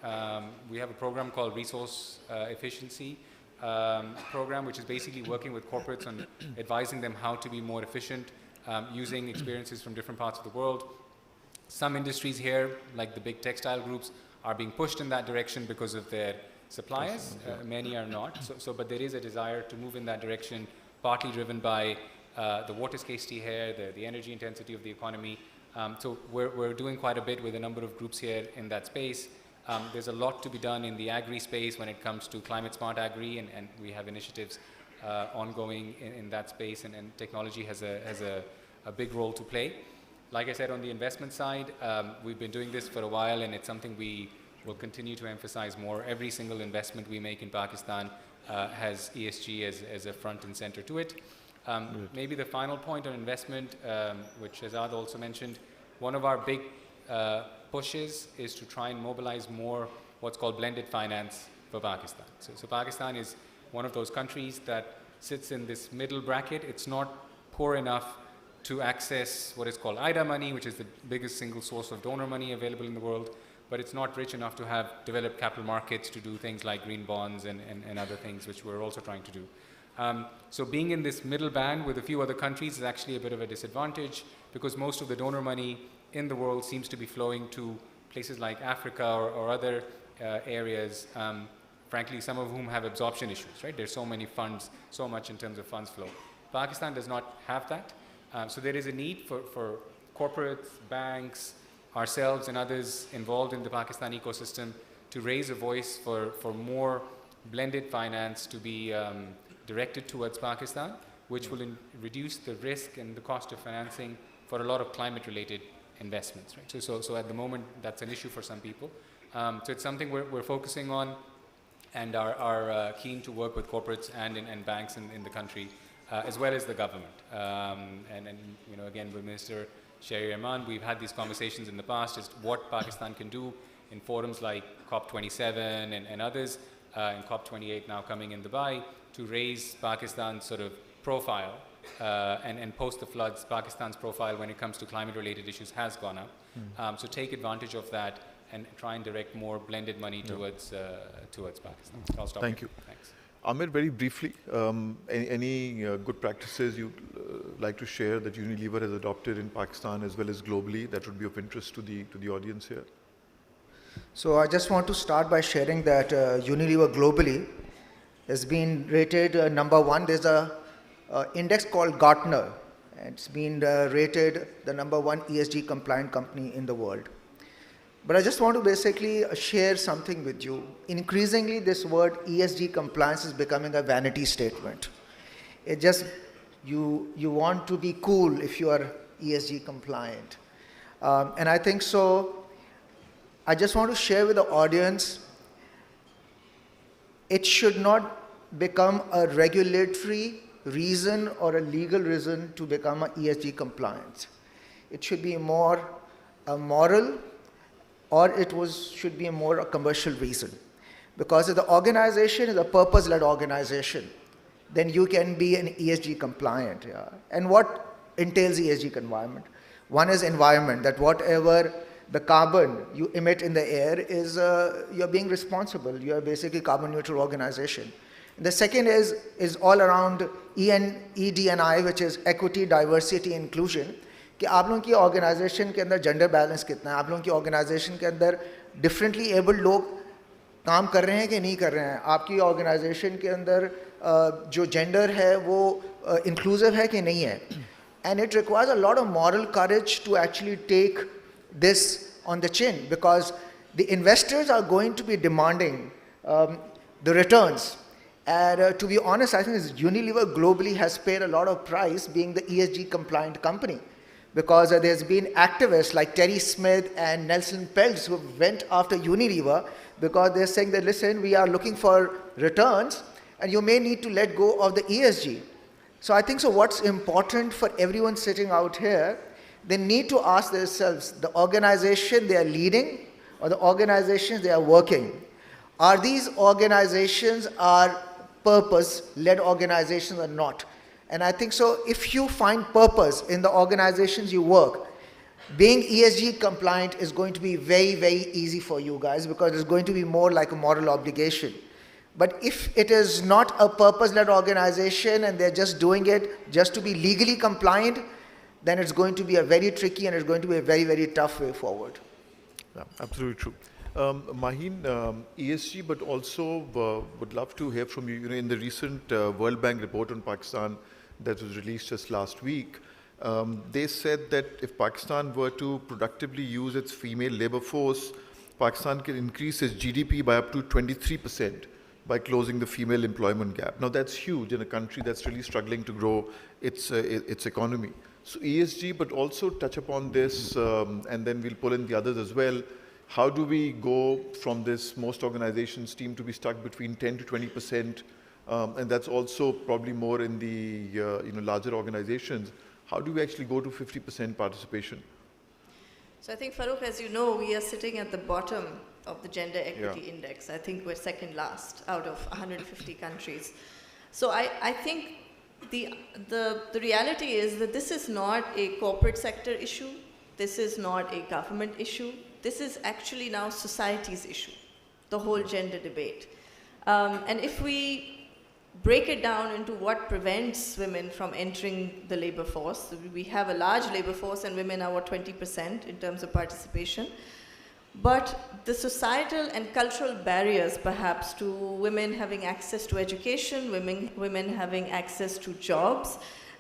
We have a program called Resource Efficiency program, which is basically working with corporates on advising them how to be more efficient, using experiences from different parts of the world. Some industries here, like the big textile groups, are being pushed in that direction because of their suppliers. Many are not. But there is a desire to move in that direction, partly driven by the water scarcity here, the energy intensity of the economy. So we're doing quite a bit with a number of groups here in that space. There's a lot to be done in the agri space when it comes to climate smart agri, and we have initiatives ongoing in that space, and technology has a big role to play. Like I said, on the investment side, we've been doing this for a while, and it's something we will continue to emphasize more. Every single investment we make in Pakistan has ESG as a front and center to it. Maybe the final point on investment, which Azad also mentioned, one of our big pushes is to try and mobilize more what's called blended finance for Pakistan. So Pakistan is one of those countries that sits in this middle bracket. It's not poor enough to access what is called IDA money, which is the biggest single source of donor money available in the world, but it's not rich enough to have developed capital markets to do things like green bonds and other things, which we're also trying to do. So being in this middle band with a few other countries is actually a bit of a disadvantage, because most of the donor money in the world seems to be flowing to places like Africa or other areas, frankly, some of whom have absorption issues, right? There's so many funds, so much in terms of funds flow. Pakistan does not have that. So there is a need for corporates, banks, ourselves and others involved in the Pakistan ecosystem to raise a voice for more blended finance to be directed towards Pakistan, which will reduce the risk and the cost of financing for a lot of climate-related investments, right? So at the moment, that's an issue for some people. So it's something we're focusing on, and are keen to work with corporates and banks in the country, as well as the government. And you know, again, with Minister Sherry Rahman, we've had these conversations in the past as to what Pakistan can do in forums like COP27 and others, and COP28 now coming in Dubai, to raise Pakistan's sort of profile. And post the floods, Pakistan's profile when it comes to climate-related issues has gone up. So take advantage of that and try and direct more blended money towards Pakistan. I'll stop. Thank you. Thanks. Amir, very briefly, any good practices you like to share that Unilever has adopted in Pakistan as well as globally that would be of interest to the audience here? So I just want to start by sharing that Unilever globally has been rated number one. There's a index called Gartner. It's been rated the number one ESG compliant company in the world. But I just want to basically share something with you. Increasingly, this word ESG compliance is becoming a vanity statement. It just, you want to be cool if you are ESG compliant. And I think so, I just want to share with the audience, it should not become a regulatory reason or a legal reason to become a ESG compliant. It should be more a moral, or should be more a commercial reason. Because if the organization is a purpose-led organization, then you can be an ESG compliant. Yeah. And what entails ESG environment? One is environment, that whatever the carbon you emit in the air is, you're being responsible. You're basically carbon neutral organization. The second is all around ED&I, which is equity, diversity, inclusion. कि आप लोगों की organisation के अंदर gender balance कितना है, आप लोगों की ऑर्गेनाइजेशन के अंदर डिफरेंटली एबल्ड लोग काम कर रहे हैं कि नहीं कर रहे हैं, आपकी ऑर्गेनाइजेशन के अंदर जो जेंडर है वो इंक्लूसिव है कि नहीं है. And it requires a lot of moral courage to actually take this on the chin, because the investors are going to be demanding the returns. And to be honest, I think Unilever globally has paid a lot of price being the ESG compliant company, because there's been activists like Terry Smith and Nelson Peltz who went after Unilever because they're saying that, listen, we are looking for returns and you may need to let go of the ESG. So I think so what's important for everyone sitting out here, they need to ask themselves, the organization they are leading or the organizations they are working, are these organizations are purpose-led organizations or not? And I think so if you find purpose in the organizations you work, being ESG compliant is going to be very, very easy for you guys, because it's going to be more like a moral obligation. But if it is not a purpose-led organization and they're just doing it just to be legally compliant, then it's going to be a very tricky and it's going to be a very, very tough way forward. Yeah, absolutely true. Maheen, ESG, but also would love to hear from you. You know, in the recent World Bank report on Pakistan that was released just last week, they said that if Pakistan were to productively use its female labor force, Pakistan can increase its GDP by up to 23% by closing the female employment gap. Now that's huge in a country that's really struggling to grow its economy. So ESG, but also touch upon this, and then we'll pull in the others as well. How do we go from this, most organizations seem to be stuck between 10 to 20%, and that's also probably more in the larger organizations. How do we actually go to 50% participation? So I think, Farooq, as you know, we are sitting at the bottom of the Gender Equity Index. I think we're second last out of 150 countries. So I think the reality is that this is not a corporate sector issue. This is not a government issue. This is actually now society's issue, the whole gender debate. And if we break it down into what prevents women from entering the labor force, we have a large labor force and women are 20% in terms of participation. But the societal and cultural barriers, perhaps, to women having access to education, women having access to jobs,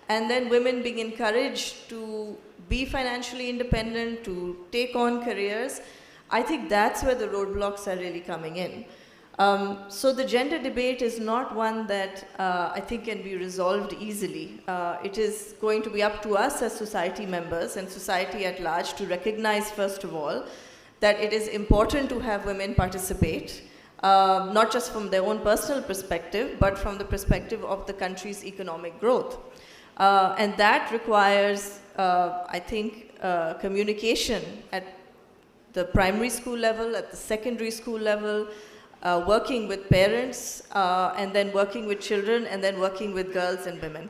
and then women being encouraged to be financially independent, to take on careers, I think that's where the roadblocks are really coming in. So the gender debate is not one that I think can be resolved easily. It is going to be up to us as society members and society at large to recognize, first of all, that it is important to have women participate, not just from their own personal perspective, but from the perspective of the country's economic growth. And that requires, I think, communication at the primary school level, at the secondary school level, working with parents, and then working with children, and then working with girls and women.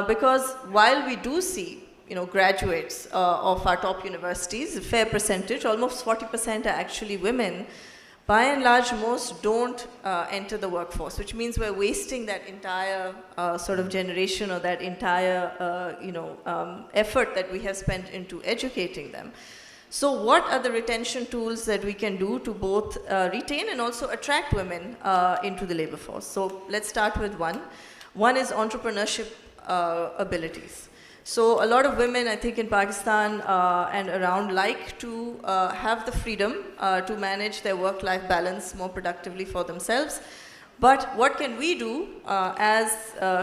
Because while we do see graduates of our top universities, a fair percentage, almost 40% are actually women, by and large, most don't enter the workforce, which means we're wasting that entire sort of generation or that entire effort that we have spent into educating them. So what are the retention tools that we can do to both retain and also attract women into the labor force? So let's start with one. One is entrepreneurship abilities. So a lot of women, I think, in Pakistan and around like to have the freedom to manage their work-life balance more productively for themselves. But what can we do as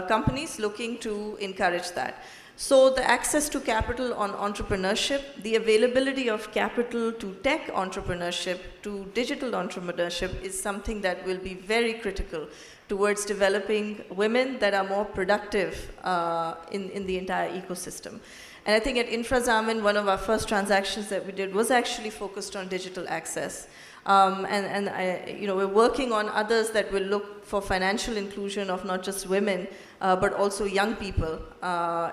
companies looking to encourage that? So the access to capital on entrepreneurship, the availability of capital to tech entrepreneurship, to digital entrepreneurship is something that will be very critical towards developing women that are more productive in the entire ecosystem. And I think at InfraZamin, one of our first transactions that we did was actually focused on digital access. We're working on others that will look for financial inclusion of not just women, but also young people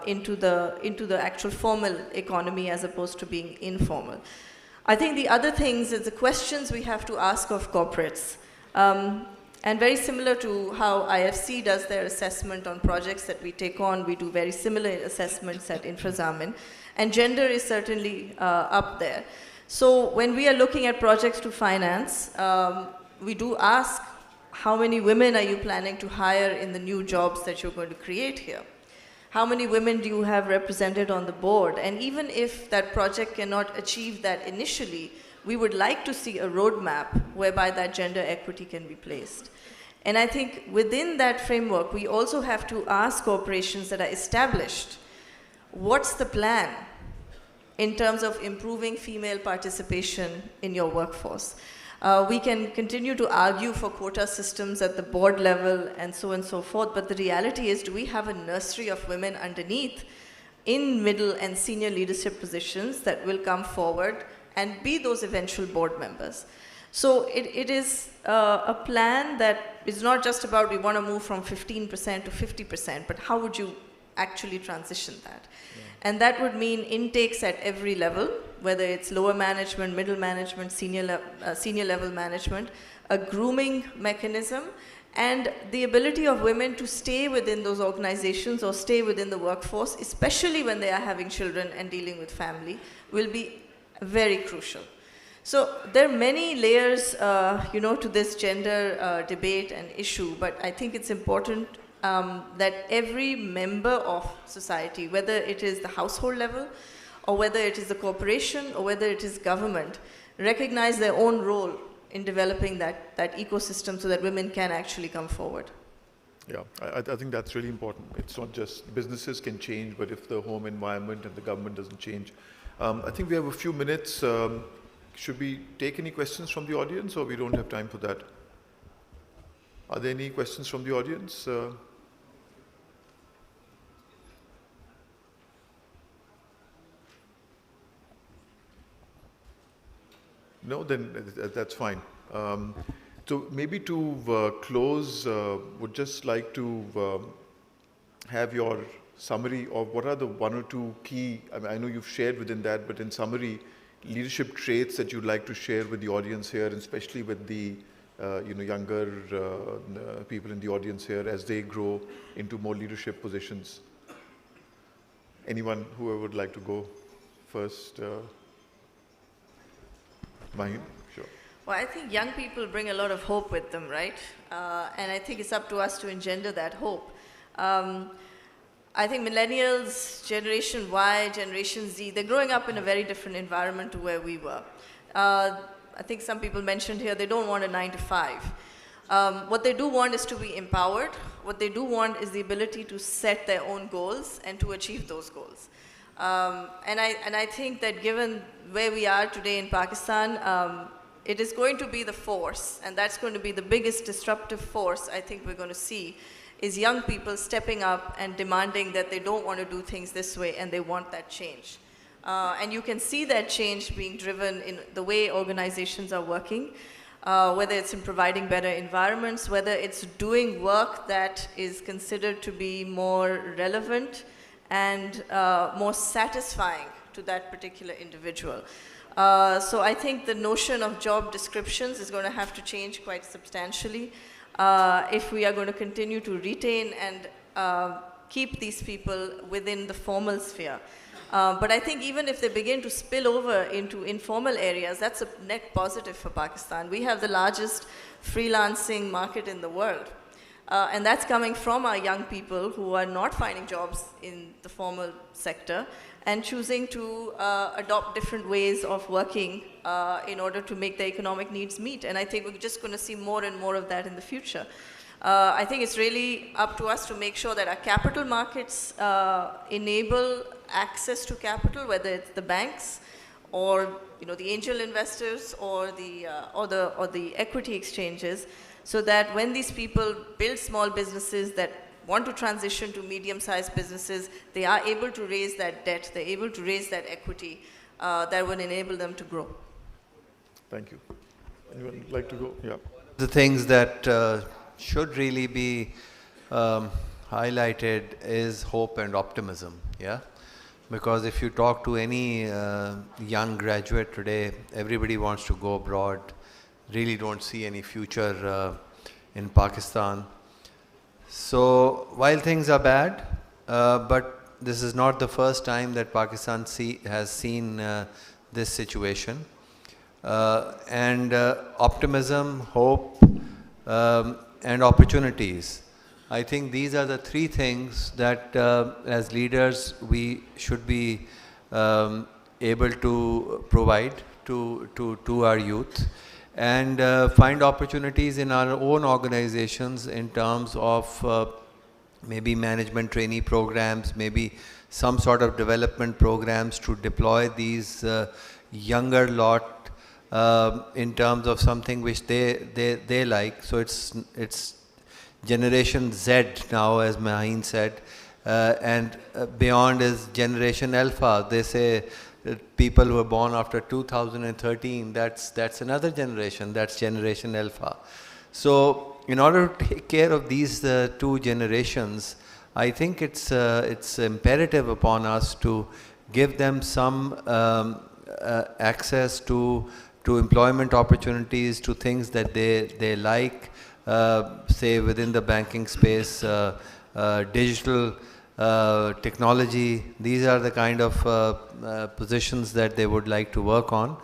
into the actual formal economy as opposed to being informal. I think the other things is the questions we have to ask of corporates. And very similar to how IFC does their assessment on projects that we take on, we do very similar assessments at InfraZamin. And gender is certainly up there. So when we are looking at projects to finance, we do ask, how many women are you planning to hire in the new jobs that you're going to create here? How many women do you have represented on the board? And even if that project cannot achieve that initially, we would like to see a roadmap whereby that gender equity can be placed. And I think within that framework, we also have to ask corporations that are established, what's the plan in terms of improving female participation in your workforce? We can continue to argue for quota systems at the board level and so forth, but the reality is, do we have a nursery of women underneath in middle and senior leadership positions that will come forward and be those eventual board members? So it is a plan that is not just about we want to move from 15% to 50%, but how would you actually transition that? Yeah. And that would mean intakes at every level, whether it's lower management, middle management, senior level management, a grooming mechanism, and the ability of women to stay within those organizations or stay within the workforce, especially when they are having children and dealing with family, will be very crucial. So there are many layers, to this gender debate and issue, but I think it's important that every member of society, whether it is the household level, or whether it is the corporation, or whether it is government, recognize their own role in developing that ecosystem so that women can actually come forward. Yeah, I think that's really important. It's not just businesses can change, but if the home environment and the government doesn't change. I think we have a few minutes. Should we take any questions from the audience, or we don't have time for that? Are there any questions from the audience? No, then that's fine. So maybe to close, would just like to have your summary of what are the one or two key, I know you've shared within that, but in summary, leadership traits that you'd like to share with the audience here, and especially with the younger people in the audience here as they grow into more leadership positions. Anyone, whoever would like to go first? Mahim? Sure. Well, I think young people bring a lot of hope with them, right? And I think it's up to us to engender that hope. I think millennials, Generation Y, Generation Z, they're growing up in a very different environment to where we were. I think some people mentioned here they don't want a 9 to 5. What they do want is to be empowered. What they do want is the ability to set their own goals and to achieve those goals. And I think that given where we are today in Pakistan, it is going to be the force, and that's going to be the biggest disruptive force I think we're going to see, is young people stepping up and demanding that they don't want to do things this way and they want that change. And you can see that change being driven in the way organizations are working, whether it's in providing better environments, whether it's doing work that is considered to be more relevant and more satisfying to that particular individual. So I think the notion of job descriptions is going to have to change quite substantially if we are going to continue to retain and keep these people within the formal sphere. But I think even if they begin to spill over into informal areas, that's a net positive for Pakistan. We have the largest freelancing market in the world. And that's coming from our young people who are not finding jobs in the formal sector and choosing to adopt different ways of working in order to make their economic needs meet. And I think we're just going to see more and more of that in the future. I think it's really up to us to make sure that our capital markets enable access to capital, whether it's the banks or the angel investors or the equity exchanges, so that when these people build small businesses that want to transition to medium-sized businesses, they are able to raise that debt, they're able to raise that equity that would enable them to grow. Thank you. Anyone like to go? Yeah. The things that should really be highlighted is hope and optimism, yeah? Because if you talk to any young graduate today, everybody wants to go abroad, really don't see any future in Pakistan. So while things are bad, but this is not the first time that Pakistan has seen this situation. And optimism, hope, and opportunities. I think these are the three things that as leaders we should be able to provide to our youth, and find opportunities in our own organizations in terms of maybe management trainee programs, maybe some sort of development programs to deploy these younger lot in terms of something which they like. So it's Generation Z now, as Maheen said, and beyond is Generation Alpha. They say people who were born after 2013, that's another generation, that's Generation Alpha. So in order to take care of these two generations, I think it's imperative upon us to give them some access to employment opportunities, to things that they like, say within the banking space, digital technology. These are the kind of positions that they would like to work on.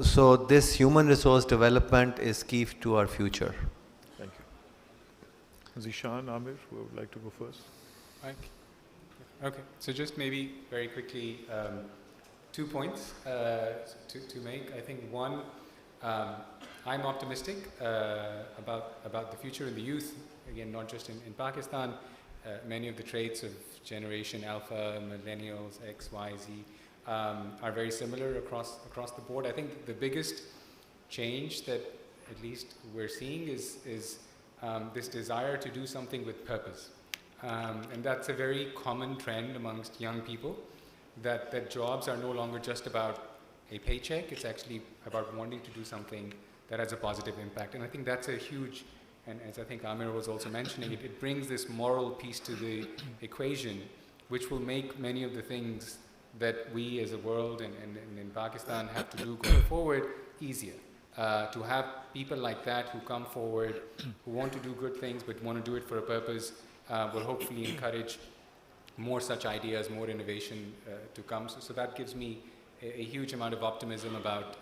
So this human resource development is key to our future. Thank you. Zishan, Amir, who would like to go first? Okay, so just maybe very quickly, 2 points to make. I think one, I'm optimistic about the future in the youth. Again, not just in Pakistan. Many of the traits of Generation Alpha, Millennials, X, Y, Z are very similar across the board. I think the biggest change that at least we're seeing is this desire to do something with purpose. And that's a very common trend amongst young people, that jobs are no longer just about a paycheck. It's actually about wanting to do something that has a positive impact. And I think that's a huge, and as I think Amir was also mentioning, it brings this moral piece to the equation, which will make many of the things that we as a world and in Pakistan have to do going forward easier. To have people like that who come forward, who want to do good things but want to do it for a purpose, will hopefully encourage more such ideas, more innovation to come. So that gives me a huge amount of optimism about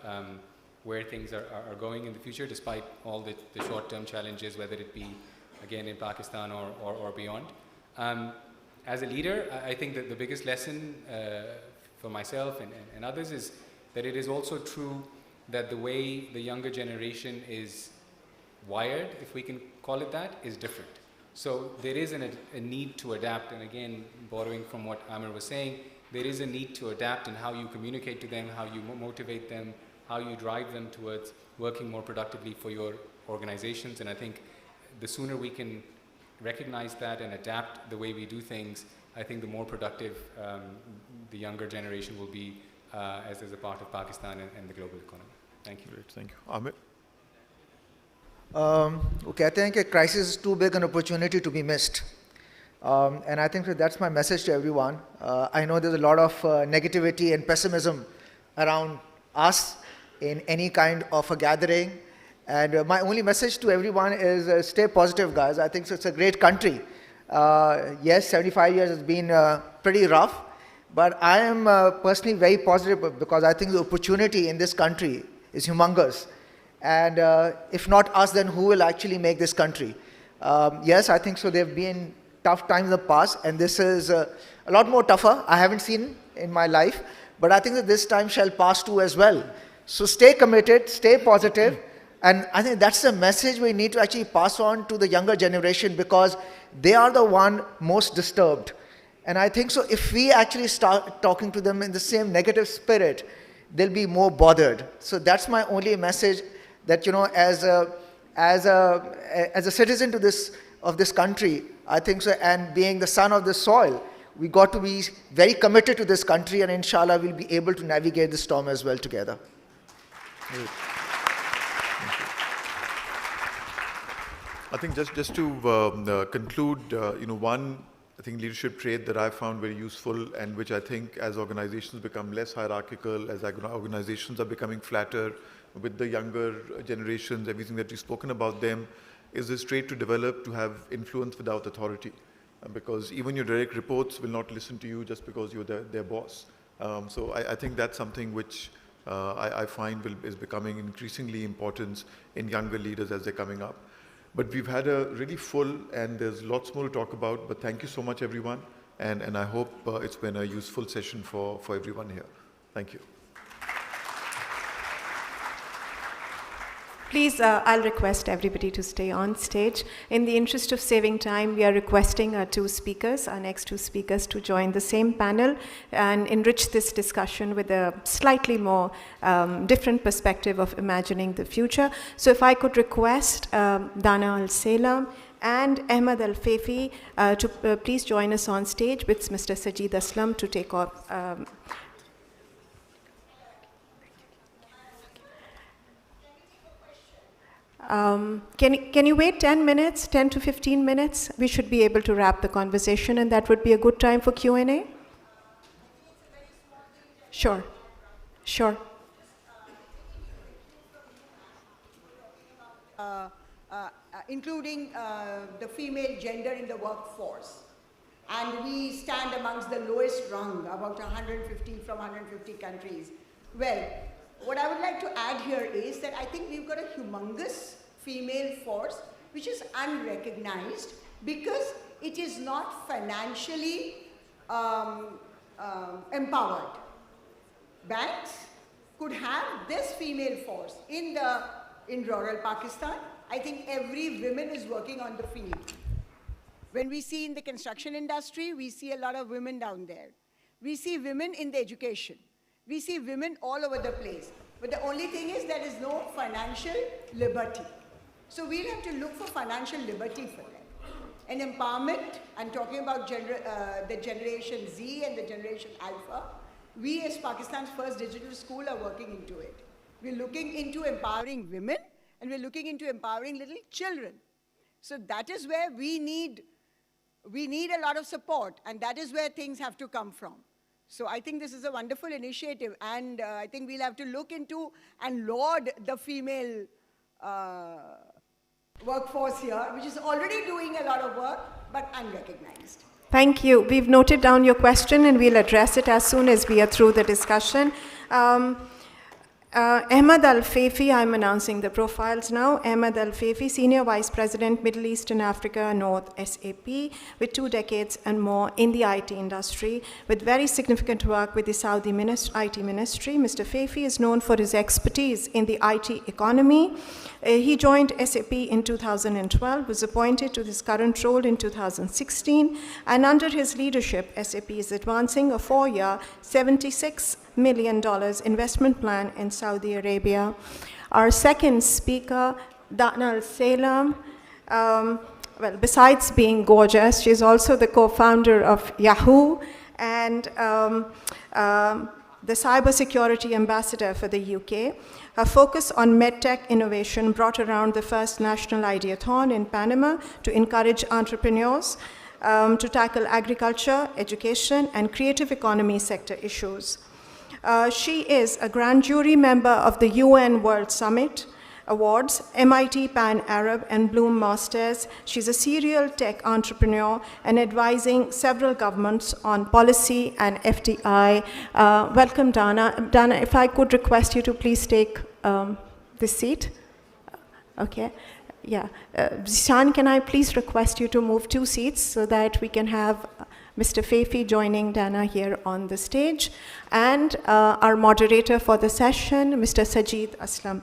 where things are going in the future, despite all the short-term challenges, whether it be, again, in Pakistan or beyond. As a leader, I think that the biggest lesson for myself and others is that it is also true that the way the younger generation is wired, if we can call it that, is different. So there is a need to adapt, and again, borrowing from what Amir was saying, there is a need to adapt in how you communicate to them, how you motivate them, how you drive them towards working more productively for your organizations. And I think the sooner we can recognize that and adapt the way we do things, I think the more productive the younger generation will be as a part of Pakistan and the global economy. Thank you. Great, thank you. Amir? वो कहते हैं कि crisis is too big an opportunity to be missed. And I think that's my message to everyone. I know there's a lot of negativity and pessimism around us in any kind of a gathering. And my only message to everyone is stay positive, guys. I think it's a great country. Yes, 75 years has been pretty rough, but I am personally very positive because I think the opportunity in this country is humongous. And if not us, then who will actually make this country? Yes, I think so. There have been tough times in the past, and this is a lot more tougher. I haven't seen in my life, but I think that this time shall pass too as well. So stay committed, stay positive, and I think that's the message we need to actually pass on to the younger generation because they are the one most disturbed. And I think so if we actually start talking to them in the same negative spirit, they'll be more bothered. So that's my only message, that, you know, as a citizen of this country, I think so, and being the son of the soil, we got to be very committed to this country, and inshallah we'll be able to navigate the storm as well together. I think just to conclude, one, I think leadership trait that I found very useful, and which I think as organizations become less hierarchical, as organizations are becoming flatter with the younger generations, everything that we've spoken about them, is this trait to develop to have influence without authority. Because even your direct reports will not listen to you just because you're their boss. So I think that's something which I find is becoming increasingly important in younger leaders as they're coming up. But we've had a really full, and there's lots more to talk about, but thank you so much, everyone. And I hope it's been a useful session for everyone here. Thank you. Please, I'll request everybody to stay on stage. In the interest of saving time, we are requesting our next two speakers, to join the same panel and enrich this discussion with a slightly more different perspective of imagining the future. So if I could request Dana Al-Salam and Ahmed Al-Faifi to please join us on stage with Mr. Sajid Aslam to take off. Can you wait 10 minutes, 10 to 15 minutes? We should be able to wrap the conversation, and that would be a good time for Q&A. Sure. Including the female gender in the workforce. And we stand amongst the lowest rung, about 150 from 150 countries. Well, what I would like to add here is that I think we've got a humongous female force which is unrecognized because it is not financially empowered. Banks could have this female force in rural Pakistan. I think every woman is working on the field. When we see in the construction industry, we see a lot of women down there. We see women in the education. We see women all over the place. But the only thing is there is no financial liberty. So we'll have to look for financial liberty for them. And empowerment, I'm talking about the generation Z and the generation Alpha. We as Pakistan's first digital school are working into it. We're looking into empowering women, and we're looking into empowering little children. So that is where we need a lot of support, and that is where things have to come from. So I think this is a wonderful initiative, and I think we'll have to look into and laud the female workforce here, which is already doing a lot of work, but unrecognized. Thank you. We've noted down your question, and we'll address it as soon as we are through the discussion. Ahmed Al-Faifi, I'm announcing the profiles now. Ahmed Al-Faifi, Senior Vice President, Middle East and Africa, North SAP, with 2 decades and more in the IT industry, with very significant work with the Saudi IT Ministry. Mr. Faifi is known for his expertise in the IT economy. He joined SAP in 2012, was appointed to his current role in 2016, and under his leadership, SAP is advancing a 4-year, $76 million investment plan in Saudi Arabia. Our second speaker, Dana Al-Salam, well, besides being gorgeous, she's also the co-founder of Yahoo and the cybersecurity ambassador for the UK. Her focus on medtech innovation brought around the first national Ideathon in Panama to encourage entrepreneurs to tackle agriculture, education, and creative economy sector issues. She is a grand jury member of the UN World Summit Awards, MIT Pan-Arab and Bloom Masters. She's a serial tech entrepreneur and advising several governments on policy and FDI. Welcome, Dana. Dana, if I could request you to please take this seat. Okay. Yeah. Zishan, can I please request you to move 2 seats so that we can have Mr. Feifi joining Dana here on the stage, and our moderator for the session, Mr. Sajid Aslam.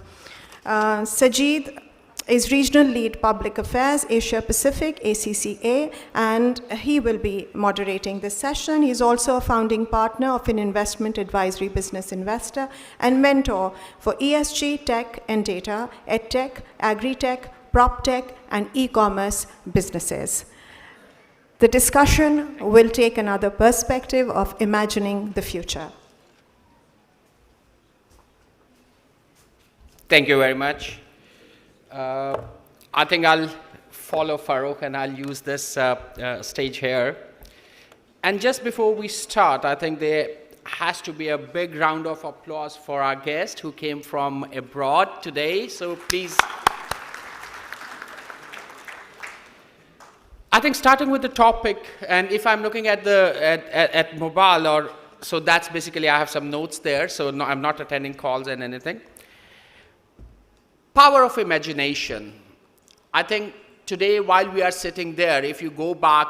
Sajid is Regional Lead Public Affairs, Asia Pacific, ACCA, and he will be moderating this session. He's also a founding partner of an investment advisory business investor and mentor for ESG, tech and data, edtech, agri-tech, prop tech, and e-commerce businesses. The discussion will take another perspective of imagining the future. Thank you very much. I think I'll follow Farouk and I'll use this stage here. And just before we start, I think there has to be a big round of applause for our guest who came from abroad today. So please. I think starting with the topic, and if I'm looking at at mobile, so that's basically, I have some notes there, so no, I'm not attending calls and anything. Power of imagination. I think today, while we are sitting there, if you go back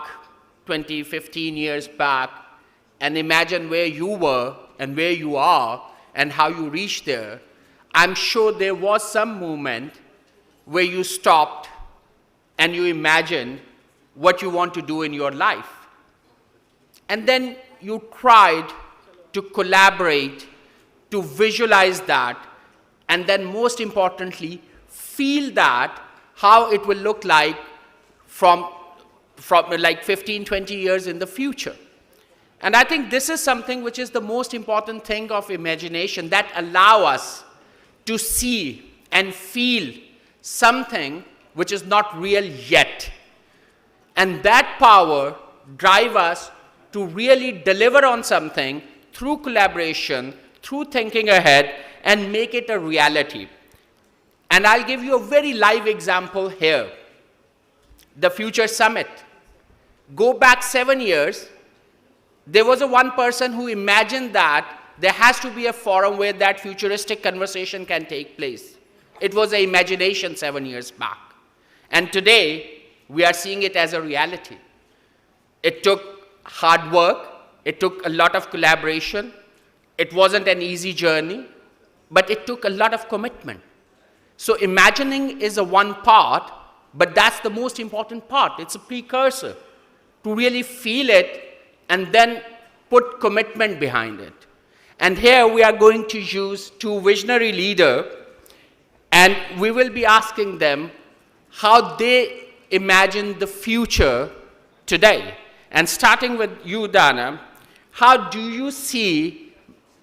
20, 15 years back and imagine where you were and where you are and how you reached there, I'm sure there was some moment where you stopped and you imagined what you want to do in your life. And then you tried to collaborate, to visualize that, and then most importantly, feel that, how it will look like from like 15, 20 years in the future. And I think this is something which is the most important thing of imagination, that allow us to see and feel something which is not real yet. And that power drives us to really deliver on something through collaboration, through thinking ahead, and make it a reality. And I'll give you a very live example here. The Future Summit. Go back 7 years, there was one person who imagined that there has to be a forum where that futuristic conversation can take place. It was an imagination 7 years back. And today, we are seeing it as a reality. It took hard work. It took a lot of collaboration. It wasn't an easy journey, but it took a lot of commitment. So imagining is one part, but that's the most important part. It's a precursor to really feel it and then put commitment behind it. And here we are going to use 2 visionary leaders, and we will be asking them how they imagine the future today. And starting with you, Dana, how do you see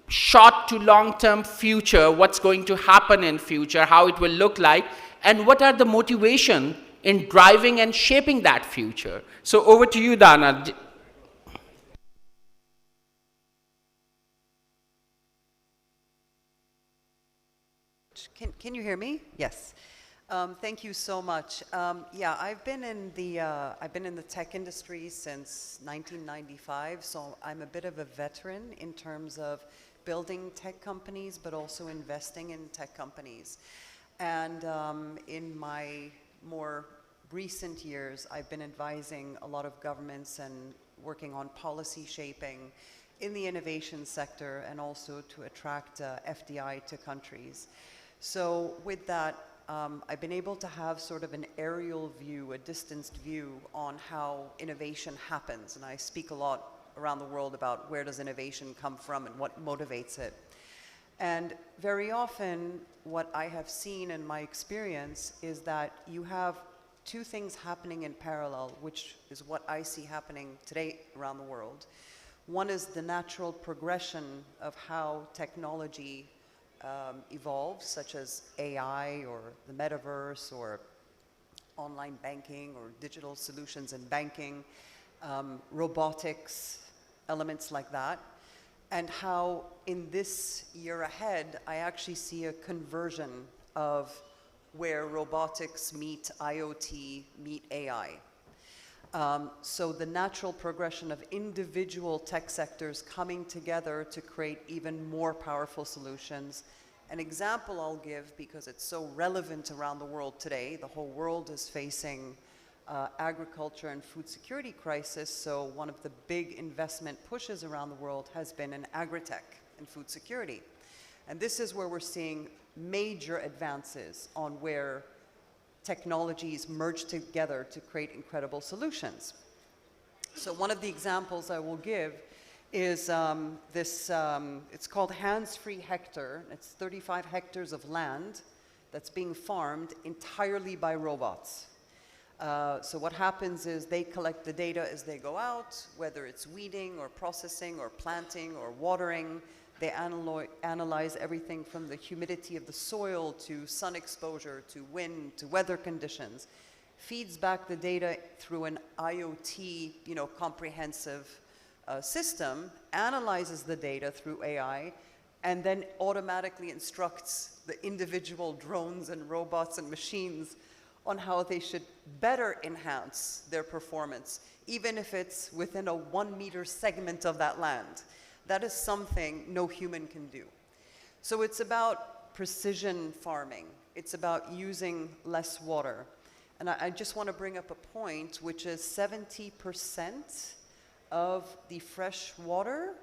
short to long-term future, what's going to happen in future, how it will look like, and what are the motivation in driving and shaping that future? So over to you, Dana. Can you hear me? Yes. Thank you so much. Yeah, I've been in the tech industry since 1995, so I'm a bit of a veteran in terms of building tech companies, but also investing in tech companies. And in my more recent years, I've been advising a lot of governments and working on policy shaping in the innovation sector, and also to attract FDI to countries. So with that, I've been able to have sort of an aerial view, a distanced view on how innovation happens. And I speak a lot around the world about where does innovation come from and what motivates it. And very often, what I have seen in my experience is that you have 2 things happening in parallel, which is what I see happening today around the world. One is the natural progression of how technology evolves, such as AI or the metaverse or online banking or digital solutions in banking, robotics, elements like that. and how in this year ahead, I actually see a conversion of where robotics meet IoT, meet AI. So the natural progression of individual tech sectors coming together to create even more powerful solutions. An example I'll give, because it's so relevant around the world today, the whole world is facing agriculture and food security crisis, so one of the big investment pushes around the world has been in agri-tech and food security. And this is where we're seeing major advances on where technologies merge together to create incredible solutions. So one of the examples I will give is it's called Hands-Free Hectare. It's 35 hectares of land that's being farmed entirely by robots. So what happens is they collect the data as they go out, whether it's weeding or processing or planting or watering. They analyze everything from the humidity of the soil to sun exposure to wind to weather conditions, feeds back the data through an IoT, comprehensive system, analyzes the data through AI, and then automatically instructs the individual drones and robots and machines on how they should better enhance their performance, even if it's within a 1 meter segment of that land. That is something no human can do. So it's about precision farming. It's about using less water. And I just want to bring up a point, which is 70% of the fresh water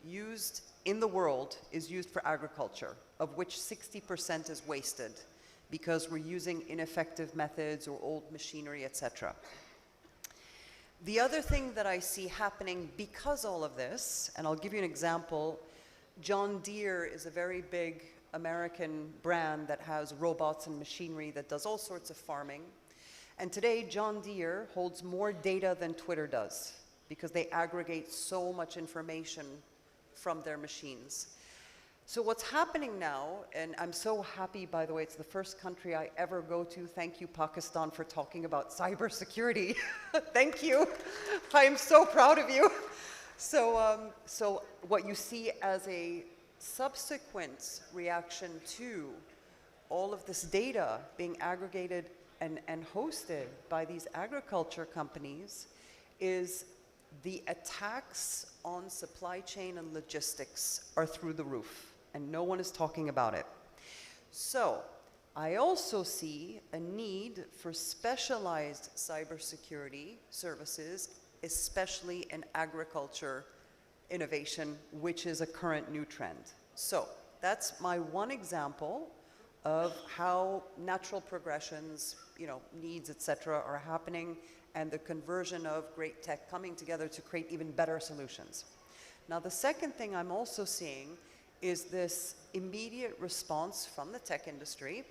used in the world is used for agriculture, of which 60% is wasted because we're using ineffective methods or old machinery, etc. The other thing that I see happening because all of this, and I'll give you an example, John Deere is a very big American brand that has robots and machinery that does all sorts of farming. And today, John Deere holds more data than Twitter does because they aggregate so much information from their machines. So what's happening now, and I'm so happy, by the way, it's the first country I ever go to. Thank you, Pakistan, for talking about cybersecurity. Thank you. I'm so proud of you. So what you see as a subsequent reaction to all of this data being aggregated and hosted by these agriculture companies is the attacks on supply chain and logistics are through the roof. And no one is talking about it. So I also see a need for specialized cybersecurity services, especially in agriculture innovation, which is a current new trend. So that's my one example of how natural progressions, needs, etc., are happening, and the conversion of great tech coming together to create even better solutions. Now, the second thing I'm also seeing is this immediate response from the tech industry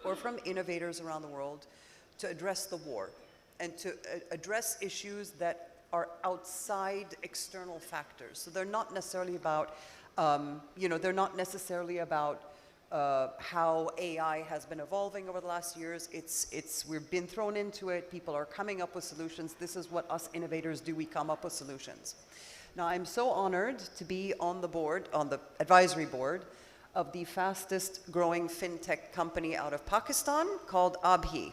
or from innovators around the world to address the war and to address issues that are outside external factors. So they're not necessarily about, they're not necessarily about how AI has been evolving over the last years. We've been thrown into it. People are coming up with solutions. This is what us innovators do. We come up with solutions. Now, I'm so honored to be on the board, on the advisory board of the fastest growing fintech company out of Pakistan called Abhi.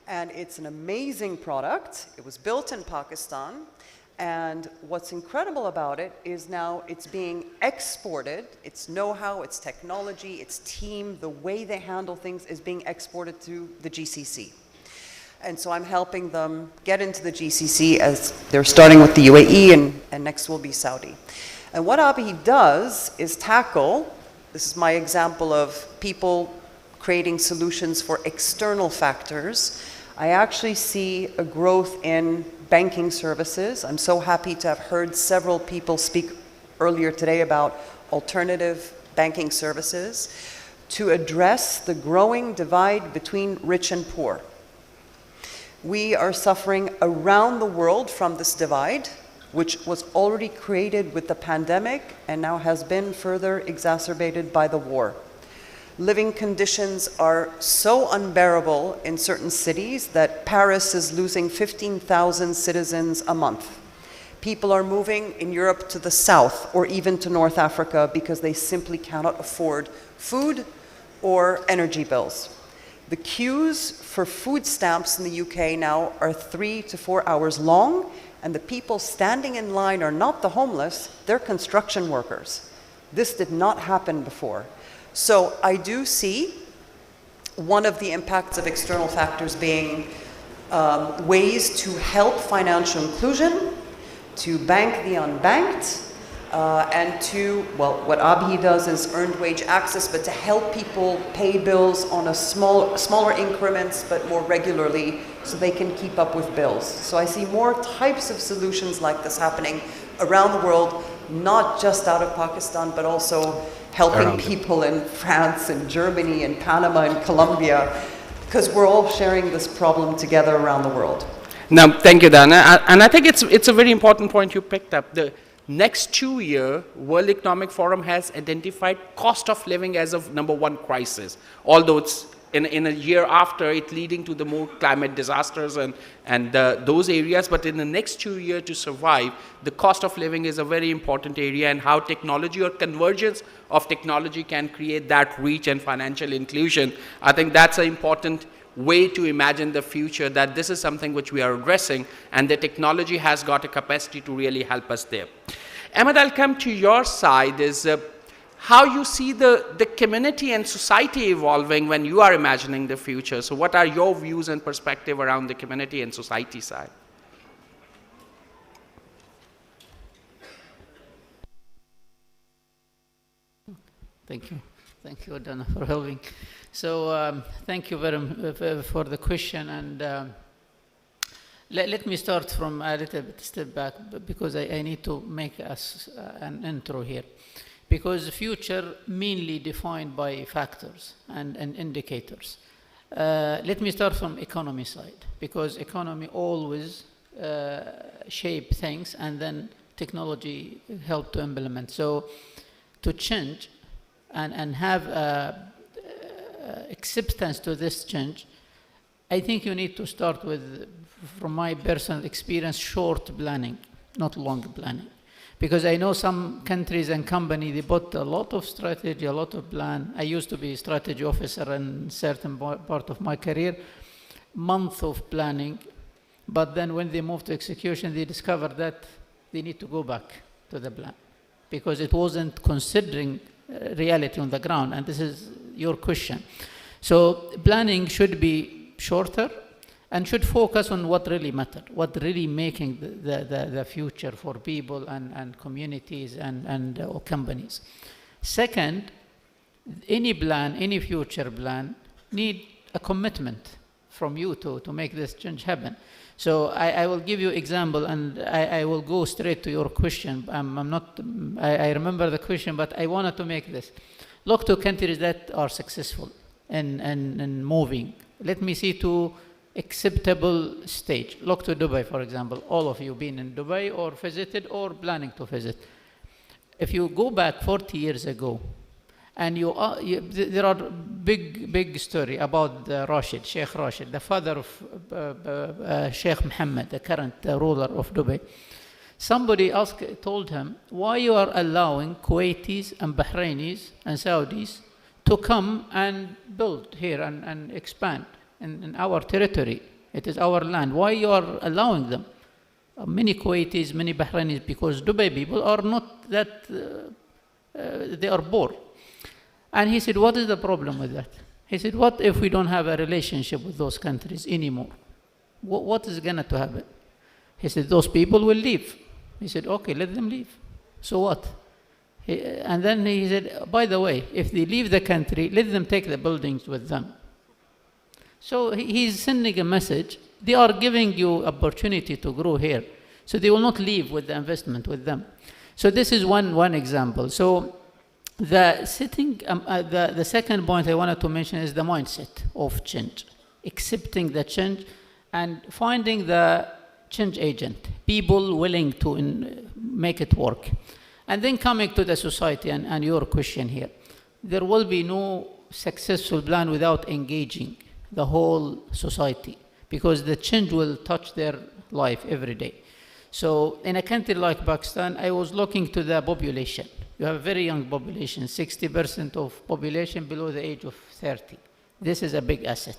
And it's an amazing product. It was built in Pakistan. And what's incredible about it is now it's being exported. Its know-how, its technology, its team, the way they handle things is being exported to the GCC. And so I'm helping them get into the GCC as they're starting with the UAE and next will be Saudi. And what Abhi does is tackle, this is my example of people creating solutions for external factors. I actually see a growth in banking services. I'm so happy to have heard several people speak earlier today about alternative banking services to address the growing divide between rich and poor. We are suffering around the world from this divide, which was already created with the pandemic and now has been further exacerbated by the war. Living conditions are so unbearable in certain cities that Paris is losing 15,000 citizens a month. People are moving in Europe to the south or even to North Africa because they simply cannot afford food or energy bills. The queues for food stamps in the UK now are 3 to 4 hours long, and the people standing in line are not the homeless, they're construction workers. This did not happen before. So I do see one of the impacts of external factors being ways to help financial inclusion, to bank the unbanked, and to, well, what ABHI does is earned wage access, but to help people pay bills on a smaller increments, but more regularly, so they can keep up with bills. So I see more types of solutions like this happening around the world, not just out of Pakistan, but also helping people in France and Germany and Panama and Colombia, because we're all sharing this problem together around the world. Now, thank you, Dana. And I think it's a very important point you picked up. The next 2 year, World Economic Forum has identified cost of living as of #1 crisis, although it's in a year after it leading to the more climate disasters and those areas. But in the next 2 years to survive, the cost of living is a very important area, and how technology or convergence of technology can create that reach and financial inclusion. I think that's an important way to imagine the future, that this is something which we are addressing, and the technology has got a capacity to really help us there. Ahmed, I'll come to your side, is how you see the community and society evolving when you are imagining the future. So what are your views and perspective around the community and society side? Thank you. Thank you, Dana, for helping. So thank you very much for the question. And let me start from a little bit step back, because I need to make us an intro here. Because the future mainly defined by factors and indicators. Let me start from economy side, because economy always shape things, and then technology help to implement. So to change and have acceptance to this change, I think you need to start with, from my personal experience, short planning, not long planning. Because I know some countries and companies, they put a lot of strategy, a lot of plan. I used to be a strategy officer in certain part of my career, month of planning. But then when they moved to execution, they discovered that they need to go back to the plan, because it wasn't considering reality on the ground. And this is your question. So planning should be shorter and should focus on what really matters, what really making the future for people and communities and companies. Second, any plan, any future plan, need a commitment from you to make this change happen. So I will give you example, and I will go straight to your question. I remember the question, but I wanted to make this. Look to countries that are successful in moving. Let me see to acceptable stage. Look to Dubai, for example. All of you been in Dubai or visited or planning to visit. If you go back 40 years ago, and there are big story about Rashid, Sheikh Rashid, the father of Sheikh Mohammed, the current ruler of Dubai. Somebody told him, why you are allowing Kuwaitis and Bahrainis and Saudis to come and build here and expand in our territory? It is our land. Why you are allowing them? Many Kuwaitis, many Bahrainis, because Dubai people are not that, they are bored. And he said, what is the problem with that? He said, what if we don't have a relationship with those countries anymore? What is going to happen? He said, those people will leave. He said, okay, let them leave. So what? And then he said, by the way, if they leave the country, let them take the buildings with them. So he's sending a message. They are giving you opportunity to grow here. So they will not leave with the investment with them. So this is one example. So the second point I wanted to mention is the mindset of change. Accepting the change and finding the change agent, people willing to make it work. And then coming to the society and your question here, there will be no successful plan without engaging the whole society, because the change will touch their life every day. So in a country like Pakistan, I was looking to the population. You have a very young population, 60% of population below the age of 30. This is a big asset.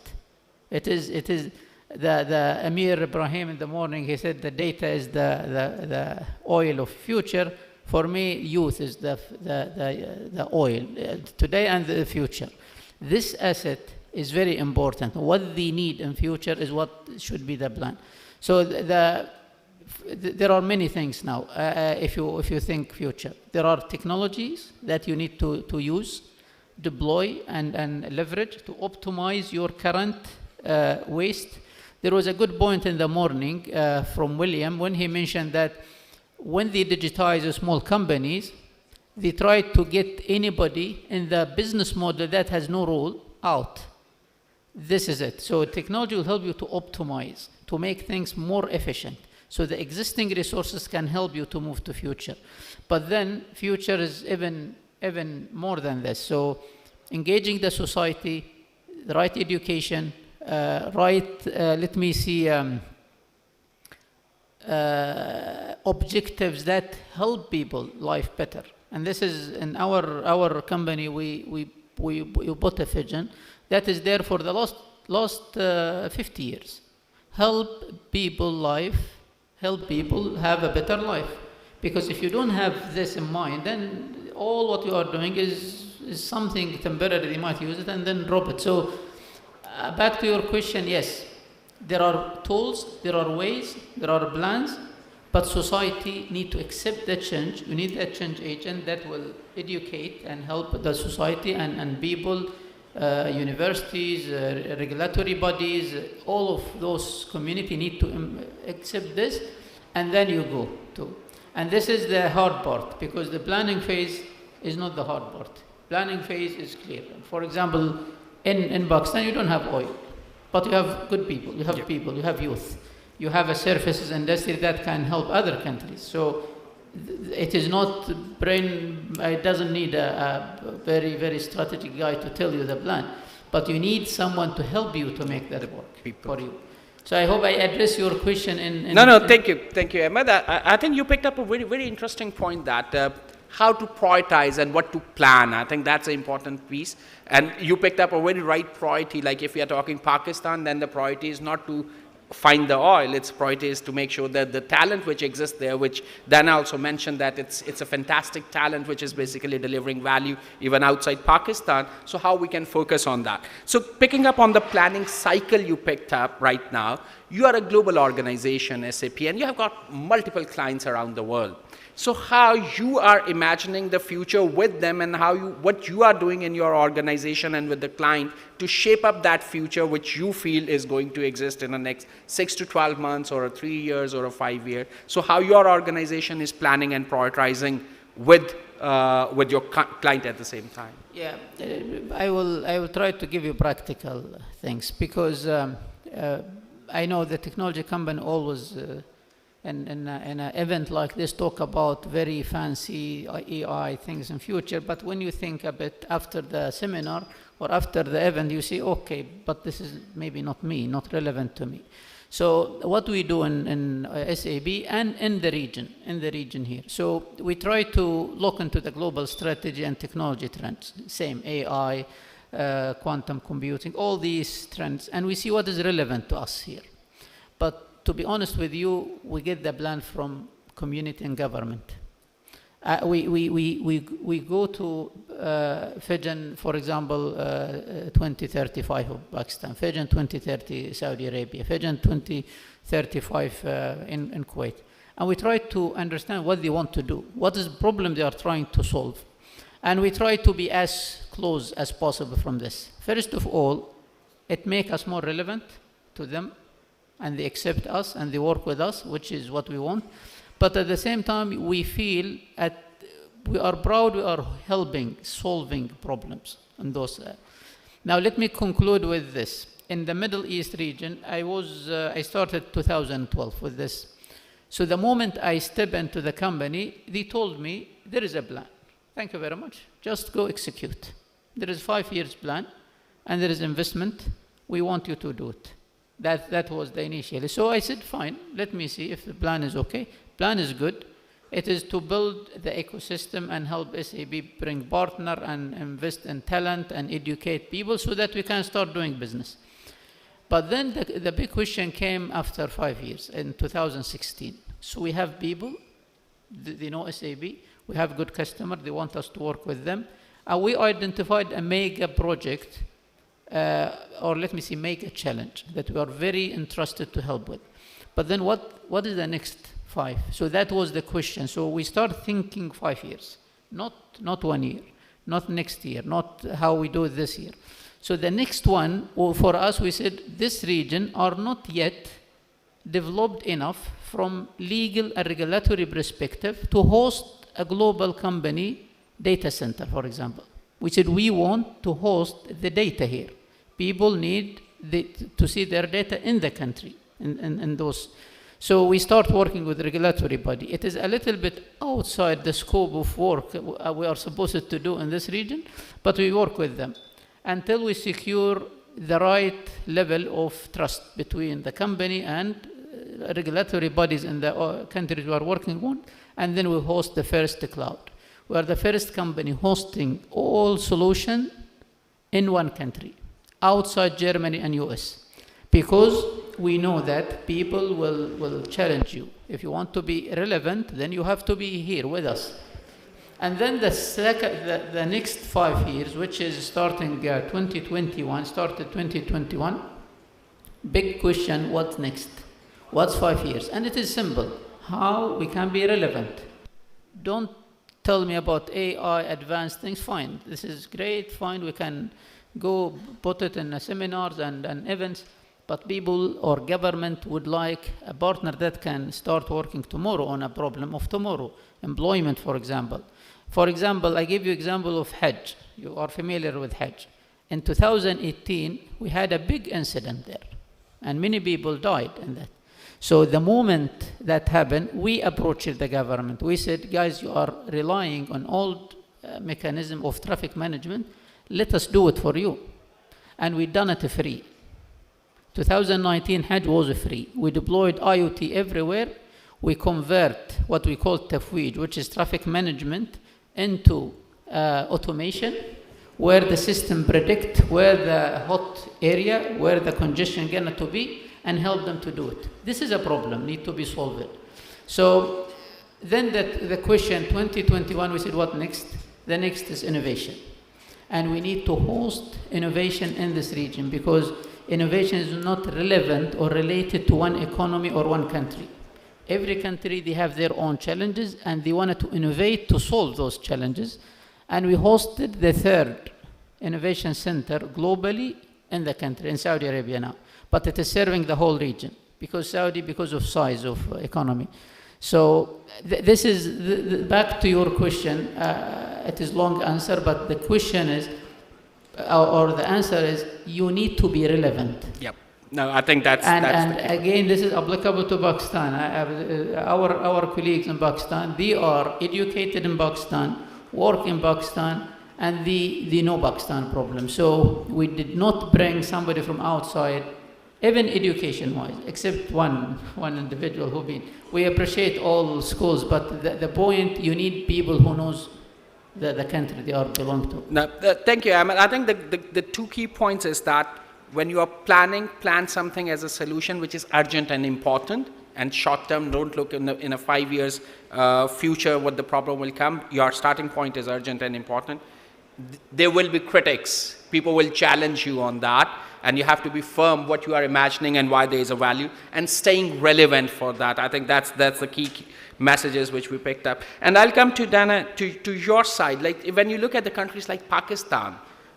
It is the Amir Ibrahim in the morning, he said the data is the oil of future. For me, youth is the oil today and the future. This asset is very important. What they need in future is what should be the plan. So there are many things now. If you think future, there are technologies that you need to use, deploy, and leverage to optimize your current waste. There was a good point in the morning from William when he mentioned that when they digitize small companies, they try to get anybody in the business model that has no role out. This is it. So technology will help you to optimize, to make things more efficient. So the existing resources can help you to move to future. But then future is even more than this. So engaging the society, the right education, objectives that help people life better. And this is in our company, we put a vision that is there for the last 50 years. Help people have a better life. Because if you don't have this in mind, then all what you are doing is something temporary. They might use it and then drop it. So back to your question, yes, there are tools, there are ways, there are plans, but society need to accept that change. You need that change agent that will educate and help the society and people, universities, regulatory bodies, all of those community need to accept this, and then you go to. And this is the hard part, because the planning phase is not the hard part. Planning phase is clear. For example, in Pakistan, you don't have oil, but you have good people, you have people, you have youth, you have a services industry that can help other countries. So it is not it doesn't need a very, very strategic guy to tell you the plan, but you need someone to help you to make that work for you. So I hope I address your question Thank you, Ahmed. I think you picked up a very, very interesting point that how to prioritize and what to plan. I think that's an important piece. And you picked up a very right priority. Like if we are talking Pakistan, then the priority is not to find the oil. Its priority is to make sure that the talent which exists there, which Dan also mentioned that it's a fantastic talent which is basically delivering value even outside Pakistan. So how we can focus on that. So picking up on the planning cycle you picked up right now, you are a global organization, SAP, and you have got multiple clients around the world. So how you are imagining the future with them and what you are doing in your organization and with the client to shape up that future which you feel is going to exist in the next 6 to 12 months or 3 years or 5 years. So how your organization is planning and prioritizing with your client at the same time. Yeah, I will try to give you practical things, because I know the technology company always in an event like this talk about very fancy AI things in future, but when you think a bit after the seminar or after the event, you say, okay, but this is maybe not me, not relevant to me. So what we do in SAB and in the region here. So we try to look into the global strategy and technology trends, same AI, quantum computing, all these trends, and we see what is relevant to us here. But to be honest with you, we get the plan from community and government. We go to Vision, for example, 2035 of Pakistan, Vision 2030 Saudi Arabia, Vision 2035 in Kuwait. And we try to understand what they want to do, what is the problem they are trying to solve. And we try to be as close as possible from this. First of all, it makes us more relevant to them, and they accept us and they work with us, which is what we want. But at the same time, we feel we are proud we are helping, solving problems in those. Now let me conclude with this. In the Middle East region, I started 2012 with this. So the moment I step into the company, they told me, there is a plan. Thank you very much. Just go execute. There is 5 years plan, and there is investment. We want you to do it. That was the initially. So I said, fine, let me see if the plan is okay. Plan is good. It is to build the ecosystem and help SAB bring partner and invest in talent and educate people so that we can start doing business. But then the big question came after 5 years, in 2016. So we have people, they know SAB, we have good customers, they want us to work with them. And we identified a mega project, or let me say mega challenge, that we are very interested to help with. But then what is the next 5? So that was the question. So we start thinking 5 years, not 1 year, not next year, not how we do it this year. So the next one, for us, we said this region are not yet developed enough from legal and regulatory perspective to host a global company data center, for example. We said we want to host the data here. People need to see their data in the country, in those. So we start working with regulatory body. It is a little bit outside the scope of work we are supposed to do in this region, but we work with them until we secure the right level of trust between the company and regulatory bodies in the countries we are working on, and then we host the first cloud. We are the first company hosting all solutions in one country, outside Germany and US, because we know that people will challenge you. If you want to be relevant, then you have to be here with us. And then the next 5 years, which is starting 2021, big question, what's next? What's 5 years? And it is simple, how we can be relevant. Don't tell me about AI, advanced things, fine. This is great, fine, we can go put it in seminars and events, but people or government would like a partner that can start working tomorrow on a problem of tomorrow. Employment, for example. For example, I give you example of Hajj. You are familiar with Hajj. In 2018, we had a big incident there, and many people died in that. So the moment that happened, we approached the government. We said, guys, you are relying on old mechanism of traffic management. Let us do it for you. And we done it free. 2019 Hajj was free. We deployed IoT everywhere. We convert what we call tafweej, which is traffic management, into automation, where the system predict where the hot area, where the congestion going to be, and help them to do it. This is a problem, need to be solved. So then the question, 2021, we said, what next? The next is innovation. And we need to host innovation in this region, because innovation is not relevant or related to one economy or one country. Every country, they have their own challenges, and they wanted to innovate to solve those challenges. And we hosted the 3rd innovation center globally in the country, in Saudi Arabia now. But it is serving the whole region, because Saudi, because of size of economy. So this is, back to your question, it is long answer, but the question is, or the answer is, you need to be relevant. Yep. No, I think that's again, this is applicable to Pakistan. Our colleagues in Pakistan, they are educated in Pakistan, work in Pakistan, and they know Pakistan problem. So we did not bring somebody from outside, even education-wise, except one individual who been. We appreciate all schools, but the point, you need people who knows the country they are belong to. No, thank you, Ahmed. I think the 2 key points is that when you are plan something as a solution which is urgent and important, and short term, don't look in a 5 years future what the problem will come. Your starting point is urgent and important. There will be critics. People will challenge you on that, and you have to be firm what you are imagining and why there is a value, and staying relevant for that. I think that's the key messages which we picked up. And I'll come to Dana, to your side. Like when you look at the countries like Pakistan,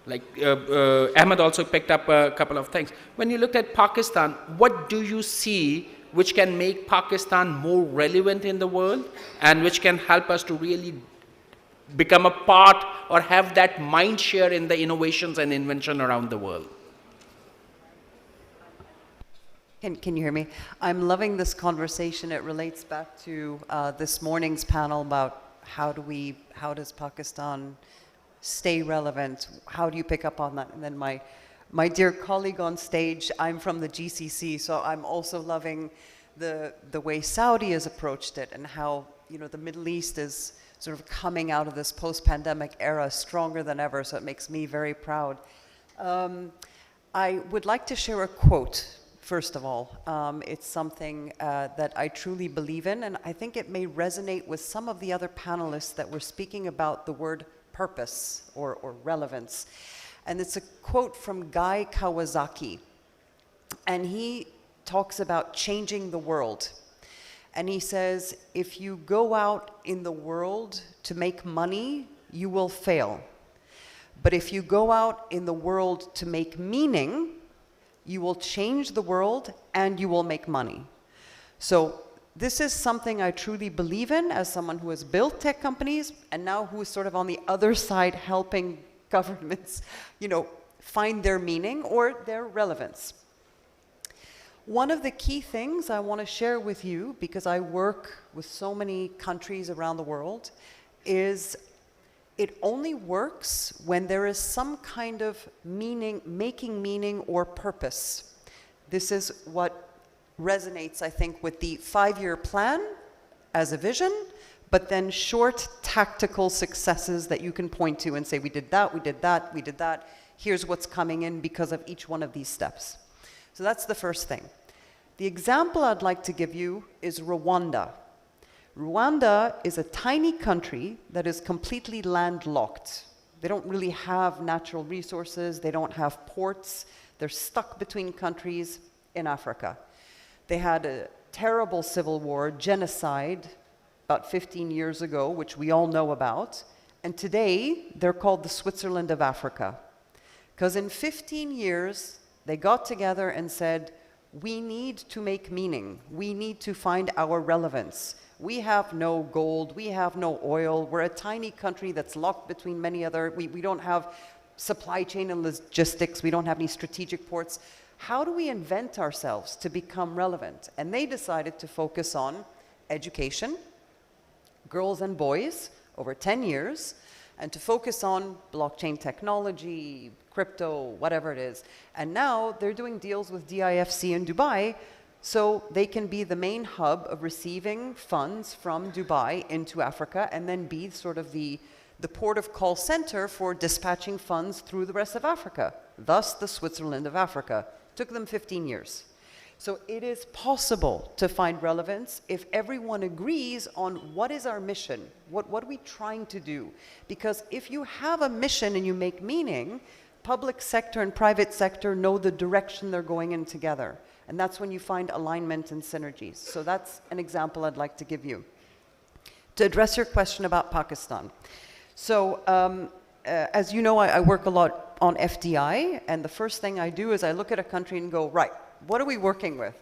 like Ahmed also picked up a couple of things. When you look at Pakistan, what do you see which can make Pakistan more relevant in the world, and which can help us to really become a part or have that mind share in the innovations and invention around the world? Can you hear me? I'm loving this conversation. It relates back to this morning's panel about how does Pakistan stay relevant? How do you pick up on that? And then my my dear colleague on stage, I'm from the GCC, so I'm also loving the way Saudi has approached it and how, you know, the Middle East is sort of coming out of this post-pandemic era stronger than ever, so it makes me very proud. I would like to share a quote, first of all. It's something that I truly believe in, and I think it may resonate with some of the other panelists that were speaking about the word purpose or relevance. And it's a quote from Guy Kawasaki, and he talks about changing the world. And he says, if you go out in the world to make money, you will fail. But if you go out in the world to make meaning, you will change the world and you will make money. So this is something I truly believe in as someone who has built tech companies and now who is sort of on the other side helping governments, you know, find their meaning or their relevance. One of the key things I want to share with you, because I work with so many countries around the world, is it only works when there is some kind of meaning, making meaning or purpose. This is what resonates, I think, with the 5-year plan as a vision, but then short tactical successes that you can point to and say, we did that, we did that, we did that. Here's what's coming in because of each one of these steps. So that's the first thing. The example I'd like to give you is Rwanda. Rwanda is a tiny country that is completely landlocked. They don't really have natural resources, they don't have ports, they're stuck between countries in Africa. They had a terrible civil war, genocide, about 15 years ago, which we all know about, and today they're called the Switzerland of Africa. Because in 15 years, they got together and said, we need to make meaning, we need to find our relevance. We have no gold, we have no oil, we're a tiny country that's locked between many other, we don't have supply chain and logistics, we don't have any strategic ports. How do we invent ourselves to become relevant? And they decided to focus on education, girls and boys, over 10 years, and to focus on blockchain technology, crypto, whatever it is. And now they're doing deals with DIFC in Dubai, so they can be the main hub of receiving funds from Dubai into Africa and then be sort of the port of call center for dispatching funds through the rest of Africa, thus the Switzerland of Africa. Took them 15 years. So it is possible to find relevance if everyone agrees on what is our mission, what are we trying to do? Because if you have a mission and you make meaning, public sector and private sector know the direction they're going in together. And that's when you find alignment and synergies. So that's an example I'd like to give you. To address your question about Pakistan. So as you know, I work a lot on FDI, and the first thing I do is I look at a country and go, right, what are we working with?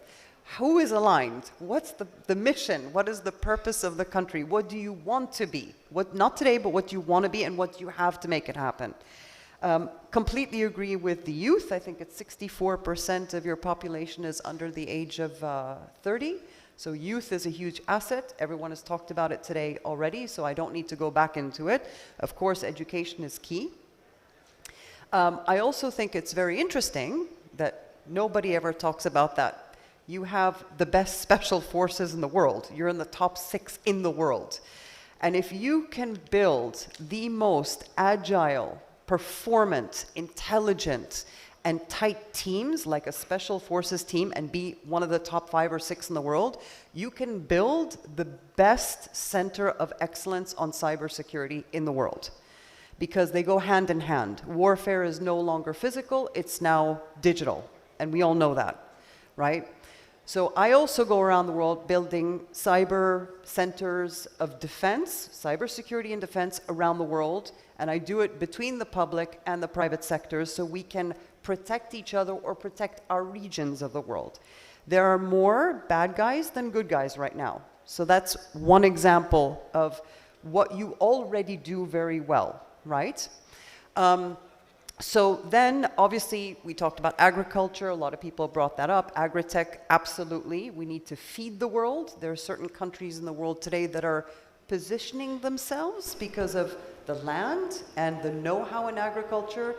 Who is aligned? What's the mission? What is the purpose of the country? What do you want to be? What, not today, but what you want to be and what you have to make it happen. Completely agree with the youth. I think it's 64% of your population is under the age of 30. So youth is a huge asset. Everyone has talked about it today already, so I don't need to go back into it. Of course, education is key. I also think it's very interesting that nobody ever talks about that. You have the best special forces in the world. You're in the top 6 in the world. And if you can build the most agile, performant, intelligent, and tight teams, like a special forces team, and be one of the top 5 or 6 in the world, you can build the best center of excellence on cybersecurity in the world. Because they go hand in hand. Warfare is no longer physical, it's now digital. And we all know that, right? So I also go around the world building cyber centers of defense, cybersecurity and defense around the world, and I do it between the public and the private sectors so we can protect each other or protect our regions of the world. There are more bad guys than good guys right now. So that's one example of what you already do very well, right? So then, obviously, we talked about agriculture. A lot of people brought that up. Agri-tech, absolutely. We need to feed the world. There are certain countries in the world today that are positioning themselves because of the land and the know-how in agriculture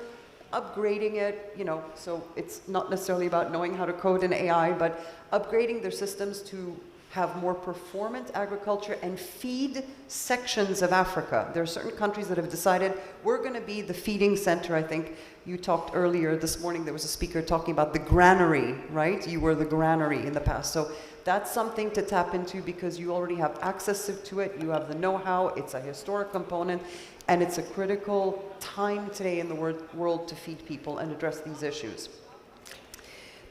upgrading it, so it's not necessarily about knowing how to code in AI, but upgrading their systems to have more performant agriculture and feed sections of Africa. There are certain countries that have decided we're going to be the feeding center. I think you talked earlier this morning, there was a speaker talking about the granary, right? You were the granary in the past. So that's something to tap into because you already have access to it, you have the know-how, it's a historic component, and it's a critical time today in the world to feed people and address these issues.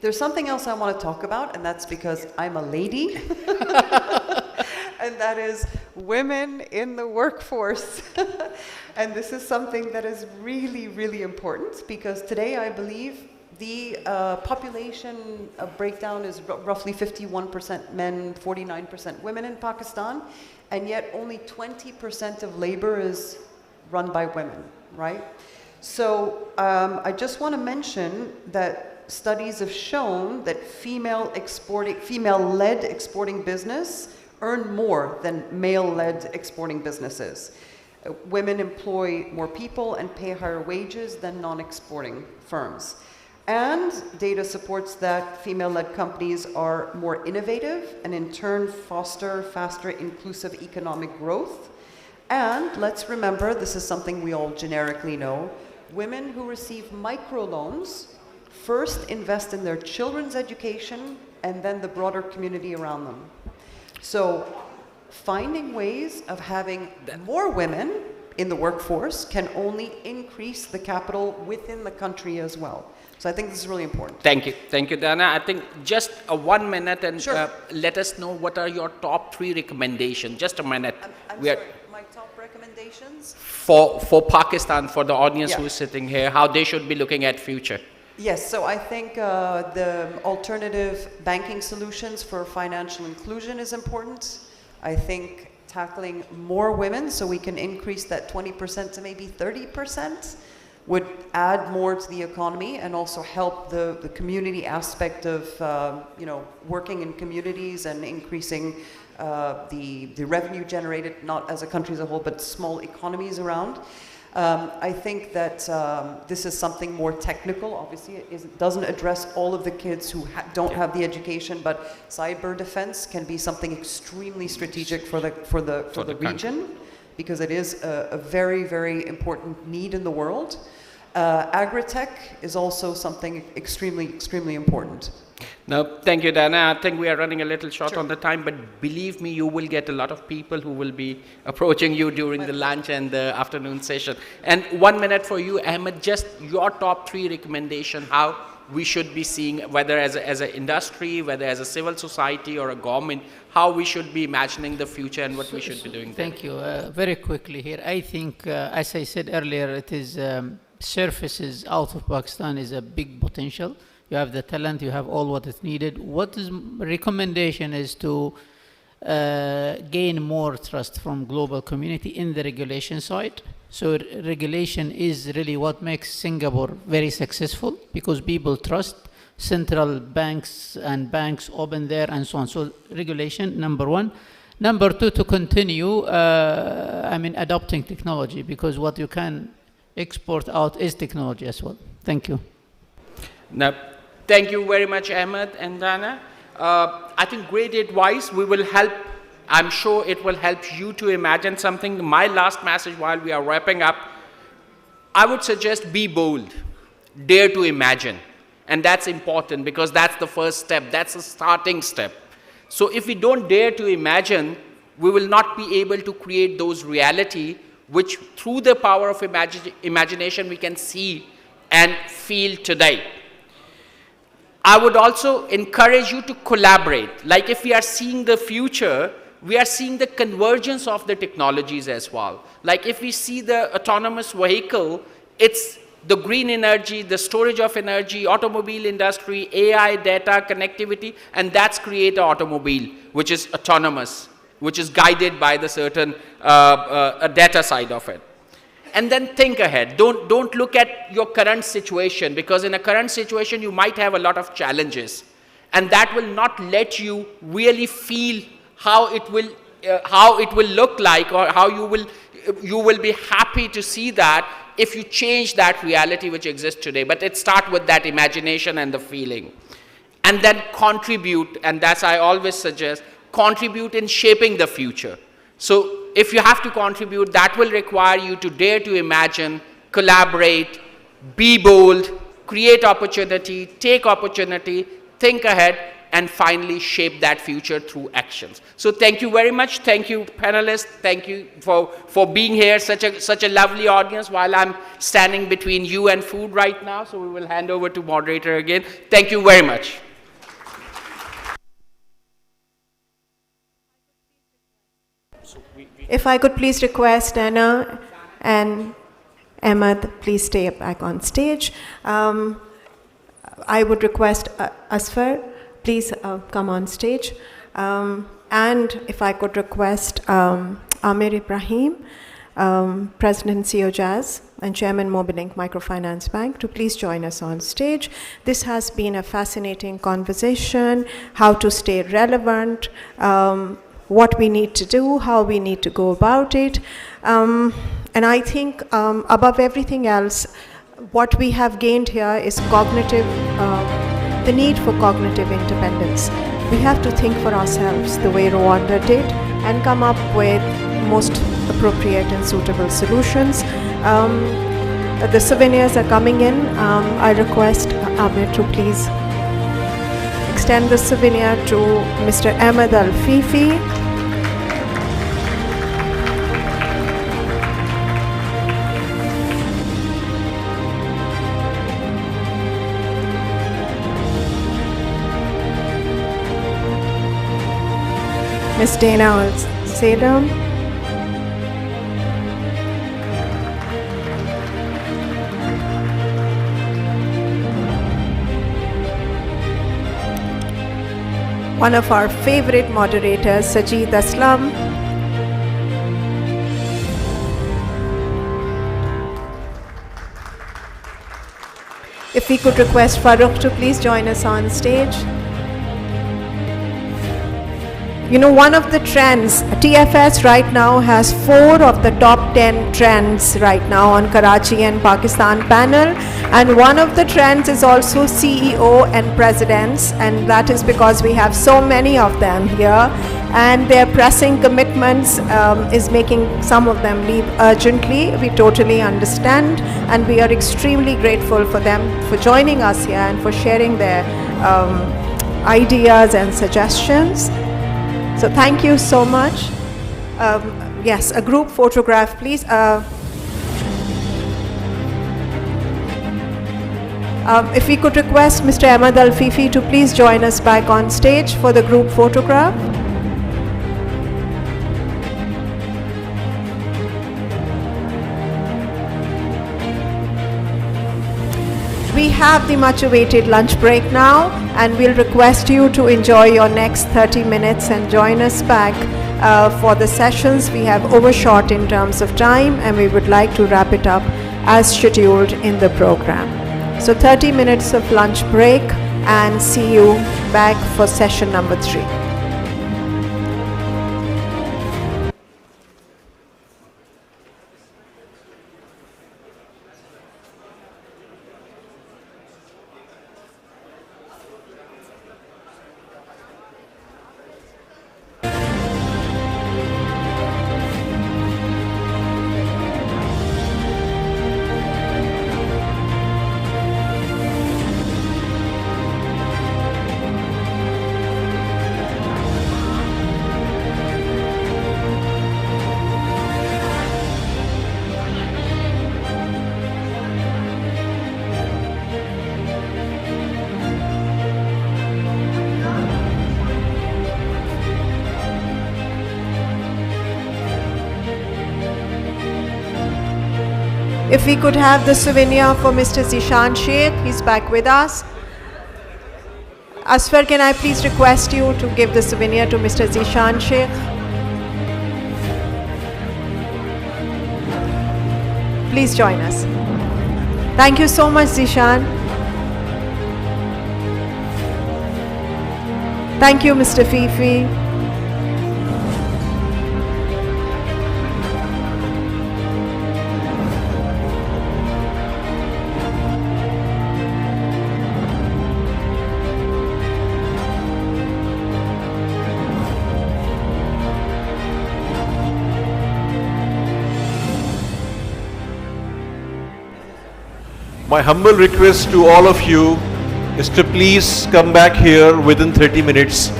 There's something else I want to talk about, and that's because I'm a lady, and that is women in the workforce. And this is something that is really, really important because today I believe the population breakdown is roughly 51% men, 49% women in Pakistan, and yet only 20% of labor is run by women, right? So I just want to mention that studies have shown that female-led exporting business earn more than male-led exporting businesses. Women employ more people and pay higher wages than non-exporting firms. And data supports that female-led companies are more innovative and in turn foster faster inclusive economic growth. And let's remember, this is something we all generically know, women who receive microloans first invest in their children's education and then the broader community around them. So finding ways of having more women in the workforce can only increase the capital within the country as well. So I think this is really important. Thank you, Dana. I think just 1 minute and sure. Let us know what are your top 3 recommendations. Just a minute. I'm sorry, my top recommendations? For Pakistan, for the audience who is sitting here, how they should be looking at future. Yes, so I think the alternative banking solutions for financial inclusion is important. I think tackling more women so we can increase that 20% to maybe 30% would add more to the economy and also help the community aspect of working in communities and increasing the revenue generated, not as a country as a whole, but small economies around. I think that this is something more technical. Obviously, it doesn't address all of the kids who don't have the education, but cyber defense can be something extremely strategic for the region, because it is a very, very important need in the world. Agritech is also something extremely, extremely important. No, thank you, Dana. I think we are running a little short on the time, but believe me, you will get a lot of people who will be approaching you during the lunch and the afternoon session. And 1 minute for you, Ahmed, just your top 3 recommendations, how we should be seeing, whether as an industry, whether as a civil society or a government, how we should be imagining the future and what we should be doing. Thank you. Very quickly here, I think, as I said earlier, it is services out of Pakistan is a big potential. You have the talent, you have all what is needed. What is recommendation is to gain more trust from global community in the regulation side. So regulation is really what makes Singapore very successful, because people trust central banks and banks open there and so on. So regulation, number 1. Number 2, to continue, adopting technology, because what you can export out is technology as well. Thank you. Now, thank you very much, Ahmed and Dana. I think great advice. We will help. I'm sure it will help you to imagine something. My last message while we are wrapping up, I would suggest be bold. Dare to imagine. And that's important because that's the first step. That's the starting step. So if we don't dare to imagine, we will not be able to create those reality which through the power of imagination we can see and feel today. I would also encourage you to collaborate. Like if we are seeing the future, we are seeing the convergence of the technologies as well. Like if we see the autonomous vehicle, it's the green energy, the storage of energy, automobile industry, AI, data, connectivity, and that's create an automobile, which is autonomous, which is guided by the certain data side of it. And then think ahead. Don't look at your current situation, because in a current situation you might have a lot of challenges, and that will not let you really feel how it will look like, or how you will be happy to see that if you change that reality which exists today. But it starts with that imagination and the feeling. And then contribute, and that's I always suggest, contribute in shaping the future. So if you have to contribute, that will require you to dare to imagine, collaborate, be bold, create opportunity, take opportunity, think ahead, and finally shape that future through actions. So thank you very much. Thank you, panelists. Thank you for being here, such a lovely audience, while I'm standing between you and food right now. So we will hand over to moderator again. Thank you very much. If I could please request Anna and Ahmed, please stay back on stage. I would request Asfar, please come on stage. And if I could request Amir Ibrahim, President CEO Jazz and Chairman Mobilink Microfinance Bank, to please join us on stage. This has been a fascinating conversation, how to stay relevant, what we need to do, how we need to go about it. And I think above everything else, what we have gained here is cognitive, the need for cognitive independence. We have to think for ourselves the way Rwanda did and come up with most appropriate and suitable solutions. The souvenirs are coming in. I request Amir to please extend the souvenir to Mr. Ahmed Al-Fifi. Ms. Dana will sit down. One of our favorite moderators, Sajid Aslam. If we could request Farooq to please join us on stage. You know, one of the trends, TFS right now has 4 of the top 10 trends right now on Karachi and Pakistan panel, and one of the trends is also CEO and presidents, and that is because we have so many of them here, and their pressing commitments is making some of them leave urgently. We totally understand, and we are extremely grateful for them for joining us here and for sharing their ideas and suggestions. So thank you so much. Yes, a group photograph, please. If we could request Mr. Ahmed Al-Fifi to please join us back on stage for the group photograph. We have the much awaited lunch break now, and we'll request you to enjoy your next 30 minutes and join us back for the sessions. We have overshot in terms of time, and we would like to wrap it up as scheduled in the program. So 30 minutes of lunch break, and see you back for session number 3. If we could have the souvenir for Mr. Zishan Sheikh, he's back with us. Asfar, can I please request you to give the souvenir to Mr. Zishan Sheikh? Please join us. Thank you so much, Zishan. Thank you, Mr. Fifi. My humble request to all of you is to please come back here within 30 minutes,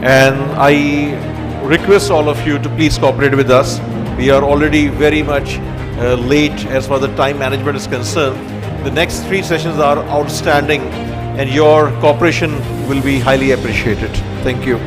and I request all of you to please cooperate with us. We are already very much late as far as the time management is concerned. The next 3 sessions are outstanding, and your cooperation will be highly appreciated. Thank you.